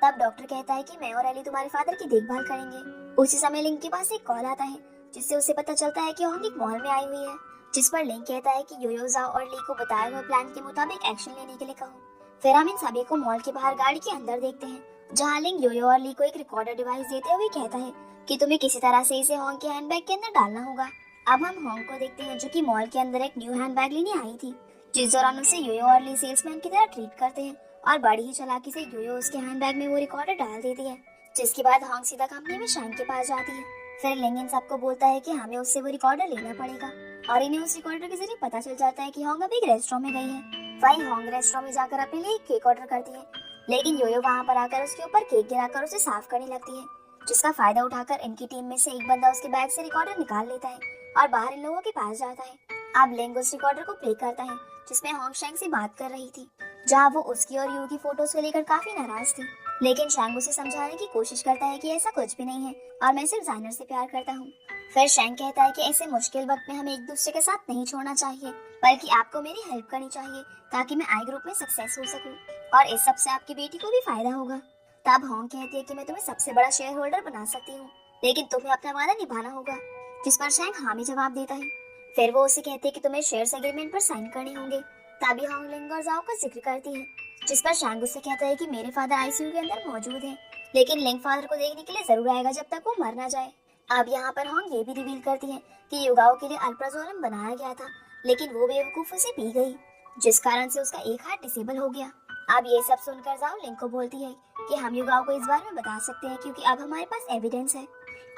तब डॉक्टर कहता है कि मैं और एली तुम्हारे फादर की देखभाल करेंगे। उसी समय लिंग के पास एक कॉल आता है, जिससे उसे पता चलता है कि होंग एक मॉल में आई हुई है, जिस पर लिंग कहता है कि योयो, जाओ और ली को बताए हुए प्लान के मुताबिक एक्शन लेने के लिए कहो। फिर हम इन सभी को मॉल के बाहर गाड़ी के अंदर देखते हैं, जहाँ लिंग योयो और ली को एक रिकॉर्डर डिवाइस देते हुए कहता है कि तुम्हें किसी तरह से इसे होंग के हैंडबैग के अंदर डालना होगा। अब हम होंग को देखते हैं, जो कि मॉल के अंदर एक न्यू हैंडबैग लेने आई थी, जिस दौरान उसे योयो और ली सेल्समैन की तरह ट्रीट करते हैं और बड़ी ही चालाकी से योयो उसके हैंडबैग में वो रिकॉर्डर डाल देती है, जिसके बाद होंग सीधा कंपनी में शैंग के पास जाती है। फिर लिंग इन सबको बोलता है कि हमें उससे वो रिकॉर्डर लेना पड़ेगा और इन्हें उस रिकॉर्डर के जरिए पता चल जाता है कि होंग अभी एक रेस्टोरेंट में गई है। वहीं होंग रेस्टोरेंट में जाकर अपने लिए एक केक ऑर्डर करती है, लेकिन योयो वहां पर आकर उसके ऊपर केक गिराकर उसे साफ करने लगती है, जिसका फायदा उठाकर इनकी टीम में से एक बंदा उसके बैग से रिकॉर्डर निकाल लेता है और बाहर इन लोगों के पास जाता है। अब लिंग उस रिकॉर्डर को प्ले करता है, जिसमें होंग शैंग से बात कर रही थी, जहाँ वो उसकी और यू की फोटोज को लेकर काफी नाराज थी। लेकिन शैंग उसे समझाने की कोशिश करता है कि ऐसा कुछ भी नहीं है और मैं सिर्फ जाइनर से प्यार करता हूँ। फिर शैंग कहता है कि ऐसे मुश्किल वक्त में हमें एक दूसरे के साथ नहीं छोड़ना चाहिए, बल्कि आपको मेरी हेल्प करनी चाहिए ताकि मैं आई ग्रुप में सक्सेस हो सकूं और इस सबसे आपकी बेटी को भी फायदा होगा। तब होंग कहती है कि मैं तुम्हें सबसे बड़ा शेयर होल्डर बना सकती हूँ, लेकिन तुम्हें अपना वादा निभाना होगा, जिस पर शैंग हाँ में जवाब देता है। फिर वो उसे कहती है कि तुम्हें शेयर्स एग्रीमेंट पर साइन करने होंगे। तभी होंग लिंग और जाओ का जिक्र करती है, जिस पर शैंग उससे कहता है कि मेरे फादर आईसीयू के अंदर मौजूद हैं, लेकिन लिंग फादर को देखने के लिए जरूर आएगा जब तक वो मर ना जाए। अब यहाँ पर होंग ये भी रिवील करती है कि युगाओ के लिए अल्प्राजोलम बनाया गया था, लेकिन वो बेवकूफ उसे पी गई, जिस कारण से उसका एक हाथ डिसेबल हो गया। अब ये सब सुनकर जाओ लिंग को बोलती है कि हम युगाओ को इस बारे में बता सकते हैं, क्योंकि अब हमारे पास एविडेंस है।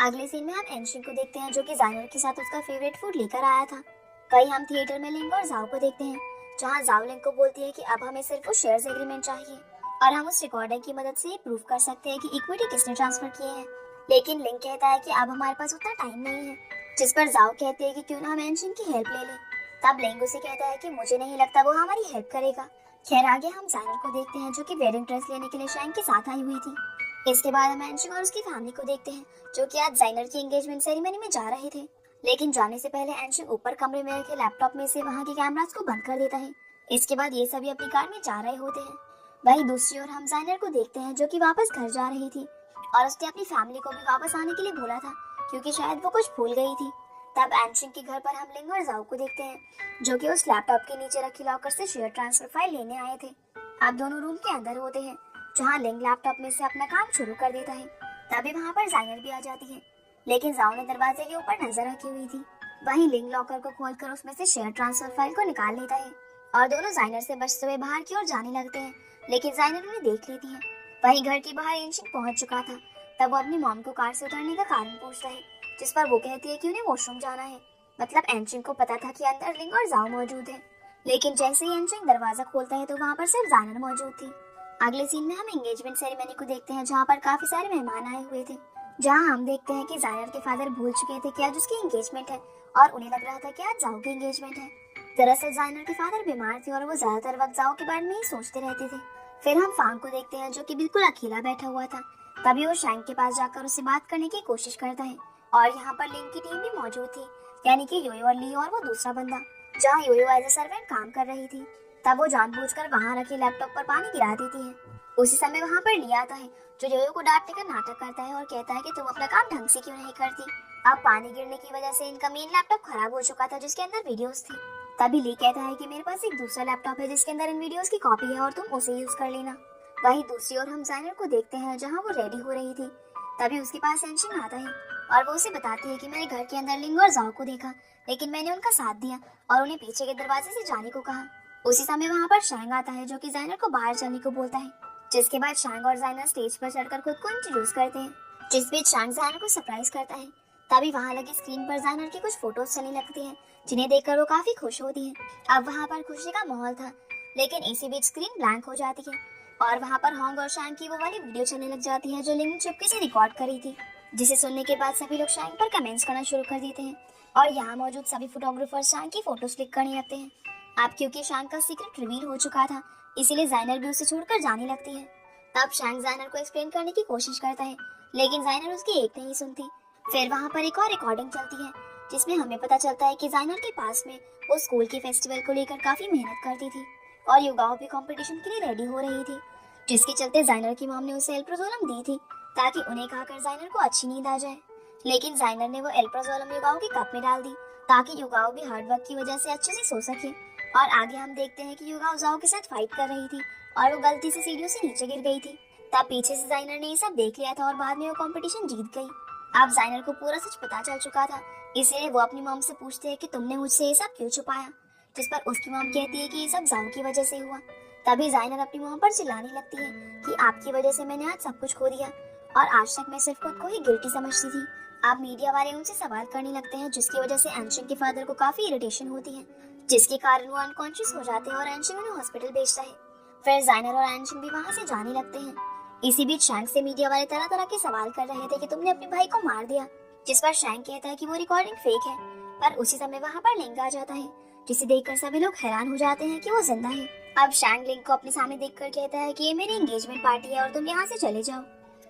अगले सीन में हम एनशिन को देखते हैं, जो कि जाइनर के साथ उसका फेवरेट फूड लेकर आया था। वहीं हम थिएटर में लिंग और जाओ को देखते हैं, जहाँ जाओ लिंग को बोलती है कि अब हमें सिर्फ वो शेयर्स एग्रीमेंट चाहिए, और हम उस रिकॉर्डर की मदद से प्रूफ कर सकते हैं कि इक्विटी किसने ट्रांसफर किए हैं। लेकिन लिंक कहता है कि अब हमारे पास उतना टाइम नहीं है, जिस पर जाओ कहते हैं कि क्यों ना हम एंशिन की हेल्प ले लें। तब लिंक उसे कहता है कि मुझे नहीं लगता वो हमारी हेल्प करेगा। खैर आगे हम जाइनर को देखते हैं जो कि वेडिंग ड्रेस लेने के लिए शैंग के साथ आई हुई थी। इसके बाद हम एंशिन और उसकी फैमिली को देखते हैं जो कि आज जाइनर की एंगेजमेंट सेरेमनी में जा रहे थे। लेकिन जाने से पहले एंशिन ऊपर कमरे में रखे लैपटॉप में से वहाँ के कैमरास को बंद कर देता है। इसके बाद ये सभी अपनी कार में जा रहे होते हैं। वहीं दूसरी ओर हम जाइनर को देखते हैं जो कि वापस घर जा रही थी और उसने अपनी फैमिली को भी वापस आने के लिए बोला था क्योंकि शायद वो कुछ भूल गई थी। तब एंशिन के घर पर हम लिंग और जाओ को देखते हैं जो कि उस लैपटॉप के नीचे रखी लॉकर से शेयर ट्रांसफर फाइल लेने आए थे। अब दोनों रूम के अंदर होते हैं जहाँ लिंग लैपटॉप में से अपना काम शुरू कर देता है। तभी वहाँ पर जाइनर भी आ जाती है, लेकिन जाओ ने दरवाजे के ऊपर नजर रखी हुई थी। वहीं लिंग लॉकर को खोलकर उसमें से शेयर ट्रांसफर फाइल को निकाल लेता है और दोनों जाइनर से बचते हुए बाहर की ओर जाने लगते हैं, लेकिन जाइनर उन्हें देख लेती है। वहीं घर के बाहर एंशिन पहुंच चुका था। तब वो अपनी मॉम को कार से उतरने का कारण पूछता है, जिस पर वो कहती है कि उन्हें वॉशरूम जाना है। मतलब एंशिन को पता था कि अंदर लिंग और जाओ मौजूद है, लेकिन जैसे ही एंशिन दरवाजा खोलता है तो वहाँ पर सिर्फ जाइनर मौजूद थी। अगले सीन में हम एंगेजमेंट सेरेमनी को देखते हैं जहाँ पर काफी सारे मेहमान आए हुए थे, जहाँ हम देखते हैं कि जाइनर के फादर भूल चुके थे कि आज उसकी एंगेजमेंट है और उन्हें लग रहा था कि आज जाओ की एंगेजमेंट है। दरअसल जाइनर के फादर बीमार थे और वो ज्यादातर वक्त जाओ के बारे में ही सोचते रहते थे। फिर हम फांग को देखते हैं जो कि बिल्कुल अकेला बैठा हुआ था। तभी वो शैंग के पास जाकर उससे बात करने की कोशिश करता है और यहाँ पर लिंग की टीम भी मौजूद थी, यानी कि योयो और ली और वो दूसरा बंदा, जहाँ योयो एज ए सर्वेंट काम कर रही थी। तब वो जानबूझकर वहाँ रखे लैपटॉप पर पानी गिरा देती है। उसी समय वहाँ पर ली आता है जो योयो को डांटने का नाटक करता है और कहता है कि तुम अपना काम ढंग से क्यों नहीं करती। अब पानी गिरने की वजह से इनका मेन लैपटॉप खराब हो चुका था जिसके अंदर वीडियोस थी। तभी ली कहता है कि मेरे पास एक दूसरा लैपटॉप है जिसके अंदर इन वीडियोस की कॉपी है और तुम उसे यूज कर लेना। वहीं दूसरी ओर हम जाइनर को देखते हैं जहाँ वो रेडी हो रही थी। तभी उसके पास एंशिन आता है और वो उसे बताती है कि मैंने घर के अंदर लिंग और जाओ को देखा, लेकिन मैंने उनका साथ दिया और उन्हें पीछे के दरवाजे से जाने को कहा। उसी समय वहाँ पर शैंग आता है जो कि जाइनर को बाहर जाने को बोलता है, जिसके बाद शैंग और जाइनर स्टेज पर चढ़कर खुद को इंट्रोड्यूस करते हैं, जिस बीच शैंग जाइनर को सरप्राइज करता है। तभी वहाँ लगी स्क्रीन पर जाइनर की कुछ फोटोज चलने लगती हैं जिन्हें देखकर वो काफी खुश होती है। अब वहाँ पर खुशी का माहौल था, लेकिन इसी बीच स्क्रीन ब्लैंक हो जाती है और वहाँ पर होंग और शैंग की वो वाली वीडियो चलने लग जाती है जो लिंग ने चुपके से रिकॉर्ड करी थी, जिसे सुनने के बाद सभी लोग शैंग पर कमेंट्स करना शुरू कर देते हैं और यहाँ मौजूद सभी फोटोग्राफर शैंग की फोटोज क्लिक करने लगते हैं। अब क्योंकि शैंग का सीक्रेट रिवील हो चुका था, इसीलिए जाइनर भी उसे छोड़कर जाने लगती है। तब शैंग जाइनर को एक्सप्लेन करने की कोशिश करता है, लेकिन जाइनर उसकी एक नहीं सुनती। फिर वहाँ पर एक और रिकॉर्डिंग चलती है जिसमें हमें पता चलता है कि जाइनर के पास में वो स्कूल के फेस्टिवल को लेकर काफी मेहनत करती थी और युगाओ भी कंपटीशन के लिए रेडी हो रही थी, जिसके चलते जाइनर की मॉम ने उसे एल्प्रोजोलम दी थी ताकि उन्हें खाकर जाइनर को अच्छी नींद आ जाए। लेकिन जाइनर ने वो एल्प्रोजोलम युगाओ के कप में डाल दी ताकि युगाओ भी हार्ड वर्क की वजह से अच्छे से सो सके। और आगे हम देखते हैं कि युगाओ जाओ के साथ फाइट कर रही थी और वो गलती से सीढ़ियों से नीचे गिर गई थी। तब पीछे से जाइनर ने ये सब देख लिया था और बाद में वो कंपटीशन जीत गई। अब जाइनर को पूरा सच पता चल चुका था, इसलिए वो अपनी मॉम से पूछते हैं कि तुमने मुझसे ये सब क्यों छुपाया, जिस पर उसकी मॉम कहती है कि ये सब जाओ की वजह से हुआ। तभी जाइनर अपनी मॉम पर चिल्लाने लगती है कि आपकी वजह से मैंने आज सब कुछ खो दिया और आज तक मैं सिर्फ खुद को ही गिल्टी समझती थी। अब मीडिया वाले उनसे सवाल करने लगते हैं जिसकी वजह से एंशिन के फादर को काफी इरिटेशन होती है, जिसके कारण वो अनकॉन्शियस हो जाते हैं और एंशिन उन्हें हॉस्पिटल भेजता है। फिर जाइनर और एंशिन भी वहाँ से जाने लगते हैं। इसी बीच शैंग से मीडिया वाले तरह तरह के सवाल कर रहे थे कि तुमने अपने भाई को मार दिया, जिस पर शैंग कहता है कि वो रिकॉर्डिंग फेक है। पर उसी समय वहाँ पर लिंग आ जाता है, जिसे देखकर सभी लोग हैरान हो जाते हैं कि वो जिंदा है। अब शैंग लिंग को अपने सामने देखकर कहता है कि ये मेरी एंगेजमेंट पार्टी है और तुम यहाँ से चले जाओ।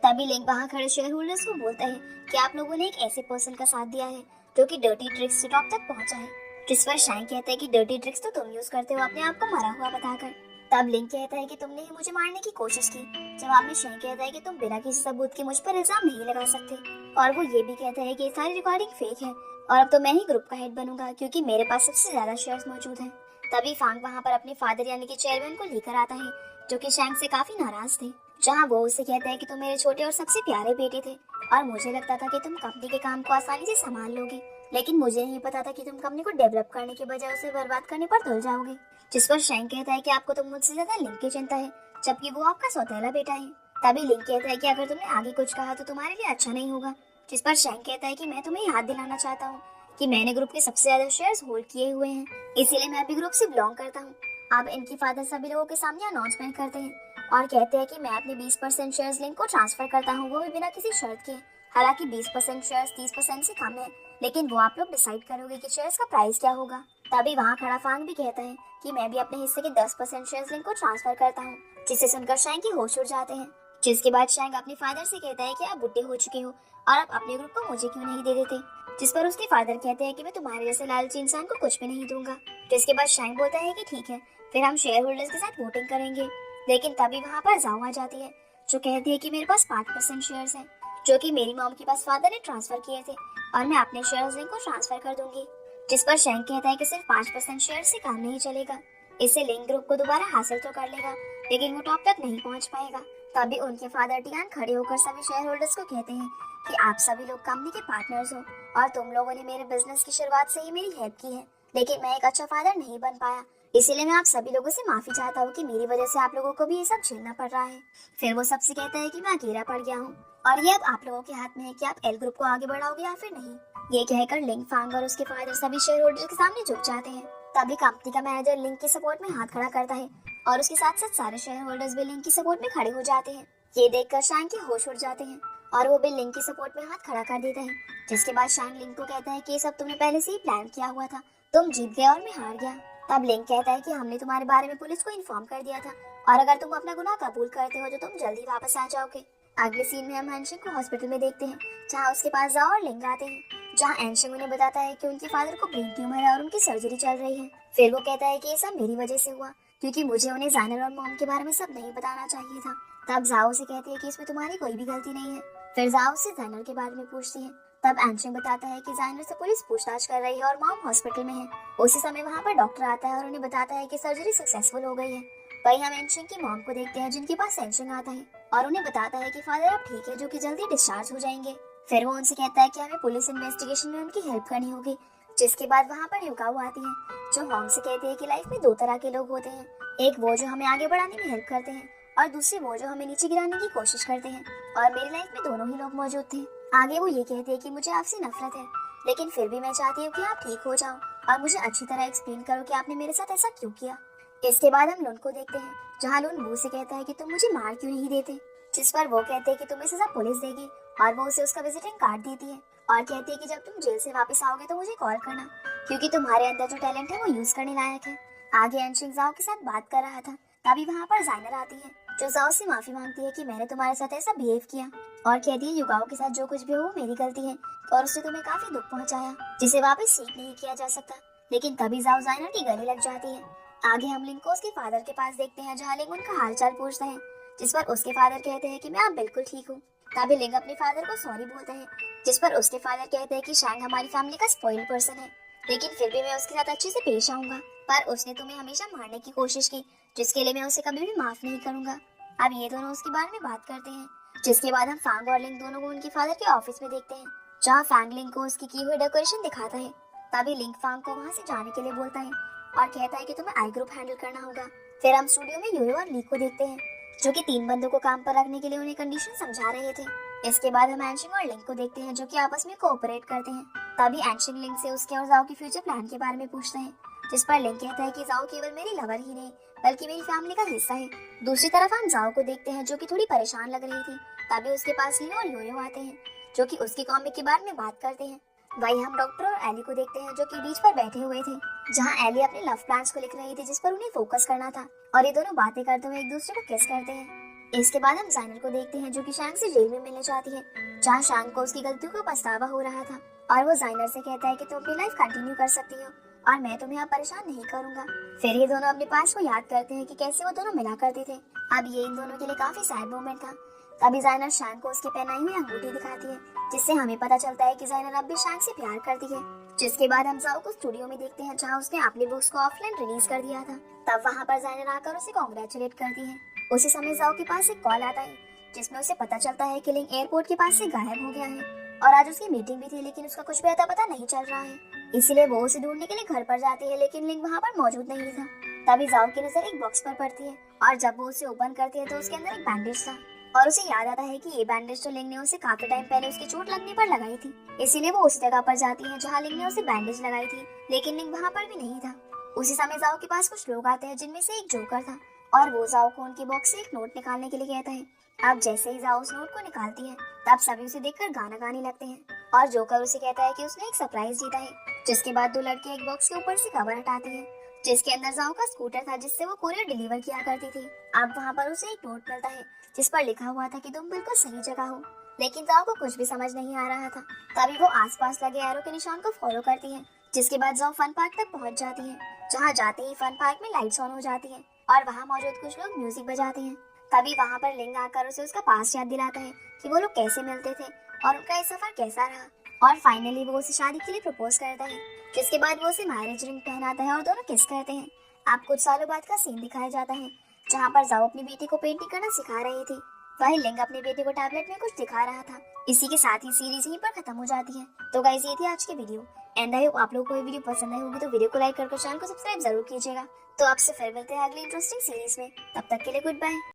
तभी लिंग वहाँ खड़े शेयर होल्डर्स को बोलता है कि आप लोगों ने एक ऐसे पर्सन का साथ दिया है जो कि डर्टी ट्रिक्स से टॉप तक पहुंचा है, जिस पर शैंग कहता है कि डर्टी ट्रिक्स तो तुम यूज करते हो अपने आप को मरा हुआ बताकर। तब लिंग कहता है कि तुमने ही मुझे मारने की कोशिश की। जवाब में शैंग कहता है कि तुम बिना किसी सबूत के मुझ पर इल्जाम नहीं लगा सकते, और वो ये भी कहता है कि ये सारी रिकॉर्डिंग फेक है और अब तो मैं ही ग्रुप का हेड बनूंगा क्योंकि मेरे पास सबसे ज्यादा शेयर्स मौजूद हैं। तभी फांग वहाँ पर अपने फादर यानी कि चेयरमैन को लेकर आता है जो कि शैंग से काफी नाराज थे, जहाँ वो उसे कहता है कि तुम मेरे छोटे और सबसे प्यारे बेटे थे और मुझे लगता था कि तुम कंपनी के काम को आसानी से संभाल लोगे, लेकिन मुझे नहीं पता था कि तुम कंपनी को डेवलप करने के बजाय उसे बर्बाद करने पर तुल जाओगे। जिस पर शैंग कहता है कि आपको तो मुझसे ज्यादा लिंग की चिंता है, जबकि वो आपका सौतेला बेटा है। तभी लिंग कहता है कि अगर तुमने आगे कुछ कहा तो तुम्हारे लिए अच्छा नहीं होगा। जिस पर शैंग कहता है कि मैं तुम्हें याद दिलाना चाहता हूँ कि मैंने ग्रुप के सबसे ज्यादा शेयर्स होल्ड किए हुए हैं, इसीलिए मैं अभी ग्रुप से बिलोंग करता हूँ। अब इनके फादर सभी लोगों के सामने अनाउंसमेंट करते हैं और कहते हैं कि मैं अपने 20% शेयर्स लिंक को ट्रांसफर करता हूँ, वो भी बिना किसी शर्त के। हालांकि 20% शेयर्स 30% से कम है, लेकिन वो आप लोग डिसाइड करोगे कि शेयर्स का प्राइस क्या होगा। तभी वहाँ खड़ा फांग भी कहता है कि मैं भी अपने हिस्से के 10% शेयर्स लिंक को ट्रांसफर करता हूँ, जिसे सुनकर शैंग की होश उड़ जाते हैं। जिसके बाद शैंग अपने फादर से कहता है कि आप बुढ़े हो चुके हो और आप अपने ग्रुप को मुझे क्यों नहीं दे देते। जिस पर उसके फादर कहते हैं कि मैं तुम्हारे जैसे लालची इंसान को कुछ भी नहीं दूंगा। जिसके बाद शैंग बोलता है कि ठीक है, फिर हम शेयर होल्डर्स के साथ वोटिंग करेंगे। लेकिन तभी वहाँ पर जाओ आ जाती है, जो कहती है कि मेरे पास 5% शेयर्स हैं, जो कि मेरी मॉम के पास फादर ने ट्रांसफर किए थे, और मैं अपने शेयर्स लिंक को ट्रांसफर कर दूंगी। जिस पर शैंक कहता है कि सिर्फ 5% शेयर से काम नहीं चलेगा, इससे लिंक ग्रुप को दोबारा हासिल तो कर लेगा, लेकिन वो टॉप तक नहीं पहुंच पाएगा। तभी उनके फादर टियान खड़े होकर सभी शेयर होल्डर्स को कहते हैं कि आप सभी लोग कंपनी के पार्टनर्स हो और तुम लोगों ने मेरे बिजनेस की शुरुआत से ही मेरी हेल्प की है, लेकिन मैं एक अच्छा फादर नहीं बन पाया। इसीलिए मैं आप सभी लोगों से माफी चाहता हूँ कि मेरी वजह से आप लोगों को भी ये सब झेलना पड़ रहा है। फिर वो सबसे कहता है कि मैं अकेला पड़ गया हूँ और ये अब आप लोगों के हाथ में है कि आप एल ग्रुप को आगे बढ़ाओगे या फिर नहीं। ये कहकर लिंक फांग और उसके फादर सभी शेयर होल्डर्स के सामने झुक जाते हैं। तभी कंपनी का मैनेजर लिंक के सपोर्ट में हाथ खड़ा करता है और उसके साथ साथ सारे शेयर होल्डर्स भी लिंक की सपोर्ट में खड़े हो जाते हैं। ये देखकर शैंग के होश उड़ जाते हैं और वो भी लिंक की सपोर्ट में हाथ खड़ा कर देता है। जिसके बाद शैंग लिंक को कहता है कि ये सब तुमने पहले से ही प्लान किया हुआ था, तुम जीत गए और मैं हार गया। तब लिंक कहता है कि हमने तुम्हारे बारे में पुलिस को इन्फॉर्म कर दिया था और अगर तुम अपना गुनाह कबूल करते हो तो तुम जल्दी वापस आ जाओगे। अगले सीन में हम एनशिंग को हॉस्पिटल में देखते हैं, जहाँ उसके पास जाओ और लिंक आते हैं, जहाँ एनशिंग उन्हें बताता है कि उनके फादर को ब्रेन ट्यूमर है और उनकी सर्जरी चल रही है। फिर वो कहता है कि ये सब मेरी वजह से हुआ, क्योंकि मुझे उन्हें जाइनर और मॉम के बारे में सब नहीं बताना चाहिए था। तब जाओ से कहती है कि इसमें तुम्हारी कोई भी गलती नहीं है। फिर जाओ से जाइनर के बारे में पूछती है। तब एनशिंग बताता है कि जाइनर से पुलिस पूछताछ कर रही है और मॉम हॉस्पिटल में है। उसी समय वहाँ पर डॉक्टर आता है और उन्हें बताता है कि सर्जरी सक्सेसफुल हो गई है। वही हम एनशिंग की मॉम को देखते हैं, जिनके पास एनशिंग आता है और उन्हें बताता है कि फादर अब ठीक है, जो कि जल्दी डिस्चार्ज हो जाएंगे। फिर वो उनसे कहता है कि हमें पुलिस इन्वेस्टिगेशन में उनकी हेल्प करनी होगी। जिसके बाद वहाँ पर युकाओ आती है, जो होंग से कहती है कि लाइफ में दो तरह के लोग होते हैं, एक वो जो हमें आगे बढ़ाने में हेल्प करते हैं और दूसरे वो जो हमें नीचे गिराने की कोशिश करते हैं, और मेरी लाइफ में दोनों ही लोग मौजूद थे। आगे वो ये कहती है कि मुझे आपसे नफरत है, लेकिन फिर भी मैं चाहती हूँ कि आप ठीक हो जाओ और मुझे अच्छी तरह एक्सप्लेन करो कि आपने मेरे साथ ऐसा क्यों किया। इसके बाद हम लुन को देखते हैं, जहाँ लुन बू से कहता है कि तुम मुझे मार क्यों नहीं देते। जिस पर वो कहते हैं कि तुम्हें सजा पुलिस देगी और वो उसे उसका विजिटिंग कार्ड देती है और कहती है कि जब तुम जेल से वापस आओगे तो मुझे कॉल करना, क्योंकि तुम्हारे अंदर जो टैलेंट है वो यूज करने लायक है। आगे एनशिंग जाओ के साथ बात कर रहा था, तभी वहाँ पर जाइनर आती है, जो जाओ से माफी मांगती है कि मैंने तुम्हारे साथ ऐसा बिहेव किया और कहती है युगाओ के साथ जो कुछ भी हो वो मेरी गलती है और उसने तुम्हें काफी दुख पहुंचाया, जिसे वापस सीख नहीं किया जा सकता। लेकिन तभी जाओ जाइनर की गले लग जाती है। आगे हम लिंक को उसके फादर के पास देखते हैं, जहाँ लिंक उनका हालचाल पूछता है, जिस पर उसके फादर कहते हैं कि मैं आप बिल्कुल ठीक हूँ। तभी लिंक अपने फादर को सॉरी बोलता है, जिस पर उसके फादर कहते हैं कि शैंग हमारी फैमिली का स्पॉइल्ड पर्सन है, लेकिन फिर भी मैं उसके साथ अच्छे से पेश आऊंगा, पर उसने तुम्हें हमेशा मारने की कोशिश की, जिसके लिए मैं उसे कभी भी माफ नहीं करूंगा। अब ये दोनों उसके बारे में बात करते हैं। जिसके बाद हम फैंग और लिंक दोनों को उनके फादर के ऑफिस में देखते हैं, जहाँ फैंग लिंक को उसकी की हुई डेकोरेशन दिखाता है। तभी लिंक फैंग को वहाँ से जाने के लिए बोलता है और कहता है कि तुम्हें आई ग्रुप हैंडल करना होगा। फिर हम स्टूडियो में योयो और ली को देखते हैं, जो कि 3 बंदों को काम पर रखने के लिए उन्हें कंडीशन समझा रहे थे। इसके बाद हम एनशिंग और लिंक को देखते हैं, जो कि आपस में कोऑपरेट करते हैं। तभी एनशिंग लिंक से उसके और जाओ के फ्यूचर प्लान के बारे में पूछते हैं, जिस पर लिंक कहता है कि जाओ केवल मेरी लवर ही नहीं बल्कि मेरी फैमिली का हिस्सा है। दूसरी तरफ हम जाओ को देखते हैं, जो कि थोड़ी परेशान लग रही थी। तभी उसके पास लियो और योयो आते हैं, जो कि उसकी कॉमिक के बारे में बात करते हैं। वही हम डॉक्टर और एली को देखते हैं, जो कि बीच पर बैठे हुए थे, जहाँ एली अपने लव प्लान्स को लिख रही थी, जिस पर उन्हें फोकस करना था, और ये दोनों बातें करते हुए एक दूसरे को किस करते हैं। इसके बाद हम जाइनर को देखते हैं, जो कि शैंग से जेल में मिलने चाहती है, जहाँ शैंग को उसकी गलतियों का पछतावा हो रहा था, और वो जाइनर से कहता है कि तुम अपनी लाइफ कंटिन्यू कर सकती हो और मैं तुम्हें अब परेशान नहीं करूंगा। फिर ये दोनों अपने पास को याद करते हैं कि कैसे वो दोनों मिला करते थे। अब ये इन दोनों के लिए काफी सैड मोमेंट था। तभी जाइनर शैंग को उसकी पहनाई हुई अंगूठी दिखाती है, जिससे हमें पता चलता है कि जाइनर अब भी शैंग से प्यार करती है। जिसके बाद हम जाओ को स्टूडियो में देखते हैं, जहाँ उसने अपनी बुक्स को ऑफलाइन रिलीज कर दिया था। तब वहाँ पर जाइनर आकर उसे कॉन्ग्रेचुलेट करती है। उसी समय जाओ के पास एक कॉल आता है, जिसमें उसे पता चलता है कि लिंक एयरपोर्ट के पास से गायब हो गया है और आज उसकी मीटिंग भी थी, लेकिन उसका कुछ भी अता पता नहीं चल रहा है। इसीलिए वो उसे ढूंढने के लिए घर पर जाती है, लेकिन लिंक वहाँ पर मौजूद नहीं था। तभी जाओ की नजर एक बॉक्स पर पड़ती है और जब वो उसे ओपन करती है तो उसके अंदर एक बैंडेज था और उसे याद आता है कि ये बैंडेज तो लिंक ने उसे काफी टाइम पहले उसकी चोट लगने पर लगाई थी। इसीलिए वो उस जगह पर जाती है जहाँ लिंक ने उसे बैंडेज लगाई थी, लेकिन लिंक वहाँ पर भी नहीं था। उसी समय जाओ के पास कुछ लोग आते हैं, जिनमें से एक जोकर था, और वो जाओ को उनके बॉक्स से एक नोट निकालने के लिए कहता है। अब जैसे ही जाओ उस नोट को निकालती है तब सभी उसे देखकर गाना गाने लगते हैं और जोकर उसे कहता है कि उसने एक सरप्राइज जीता है। जिसके बाद दो लड़के एक बॉक्स के ऊपर से कवर हटाते हैं जिसके अंदर जाओ का स्कूटर था जिससे वो कोरियर डिलीवर किया करती थी। अब वहाँ पर उसे एक नोट मिलता है जिस पर लिखा हुआ था कि तुम बिल्कुल सही जगह हो, लेकिन जाओ को कुछ भी समझ नहीं आ रहा था। तभी वो आसपास लगे एरो के निशान को फॉलो करती है जिसके बाद जाओ फन पार्क तक पहुंच जाती है, जहाँ जाते ही फन पार्क में लाइट्स ऑन हो जाती है और वहाँ मौजूद कुछ लोग म्यूजिक बजाते हैं। तभी वहाँ पर लिंग आकर उसे उसका पास्ट याद दिलाता है कि वो लोग कैसे मिलते थे और उनका ये सफर कैसा रहा। और फाइनली वो उसे शादी के लिए प्रपोज करता है जिसके बाद वो उसे मैरिज रिंग पहनाता है और दोनों किस करते हैं। अब कुछ सालों बाद का सीन दिखाया जाता है जहाँ पर जाओ अपनी बेटी को पेंटिंग करना सिखा रही थी, वही लिंग अपने बेटे को टैबलेट में कुछ दिखा रहा था। इसी के साथ ही सीरीज यहीं पर खत्म हो जाती है। तो गाइस ये थी आज की वीडियो एंड आई होप आप लोगों को ये वीडियो पसंद आई होगी, तो वीडियो को लाइक करके चैनल को सब्सक्राइब जरूर कीजिएगा। तो आपसे फिर मिलते हैं अगली इंटरेस्टिंग सीरीज में, तब तक के लिए गुड बाय।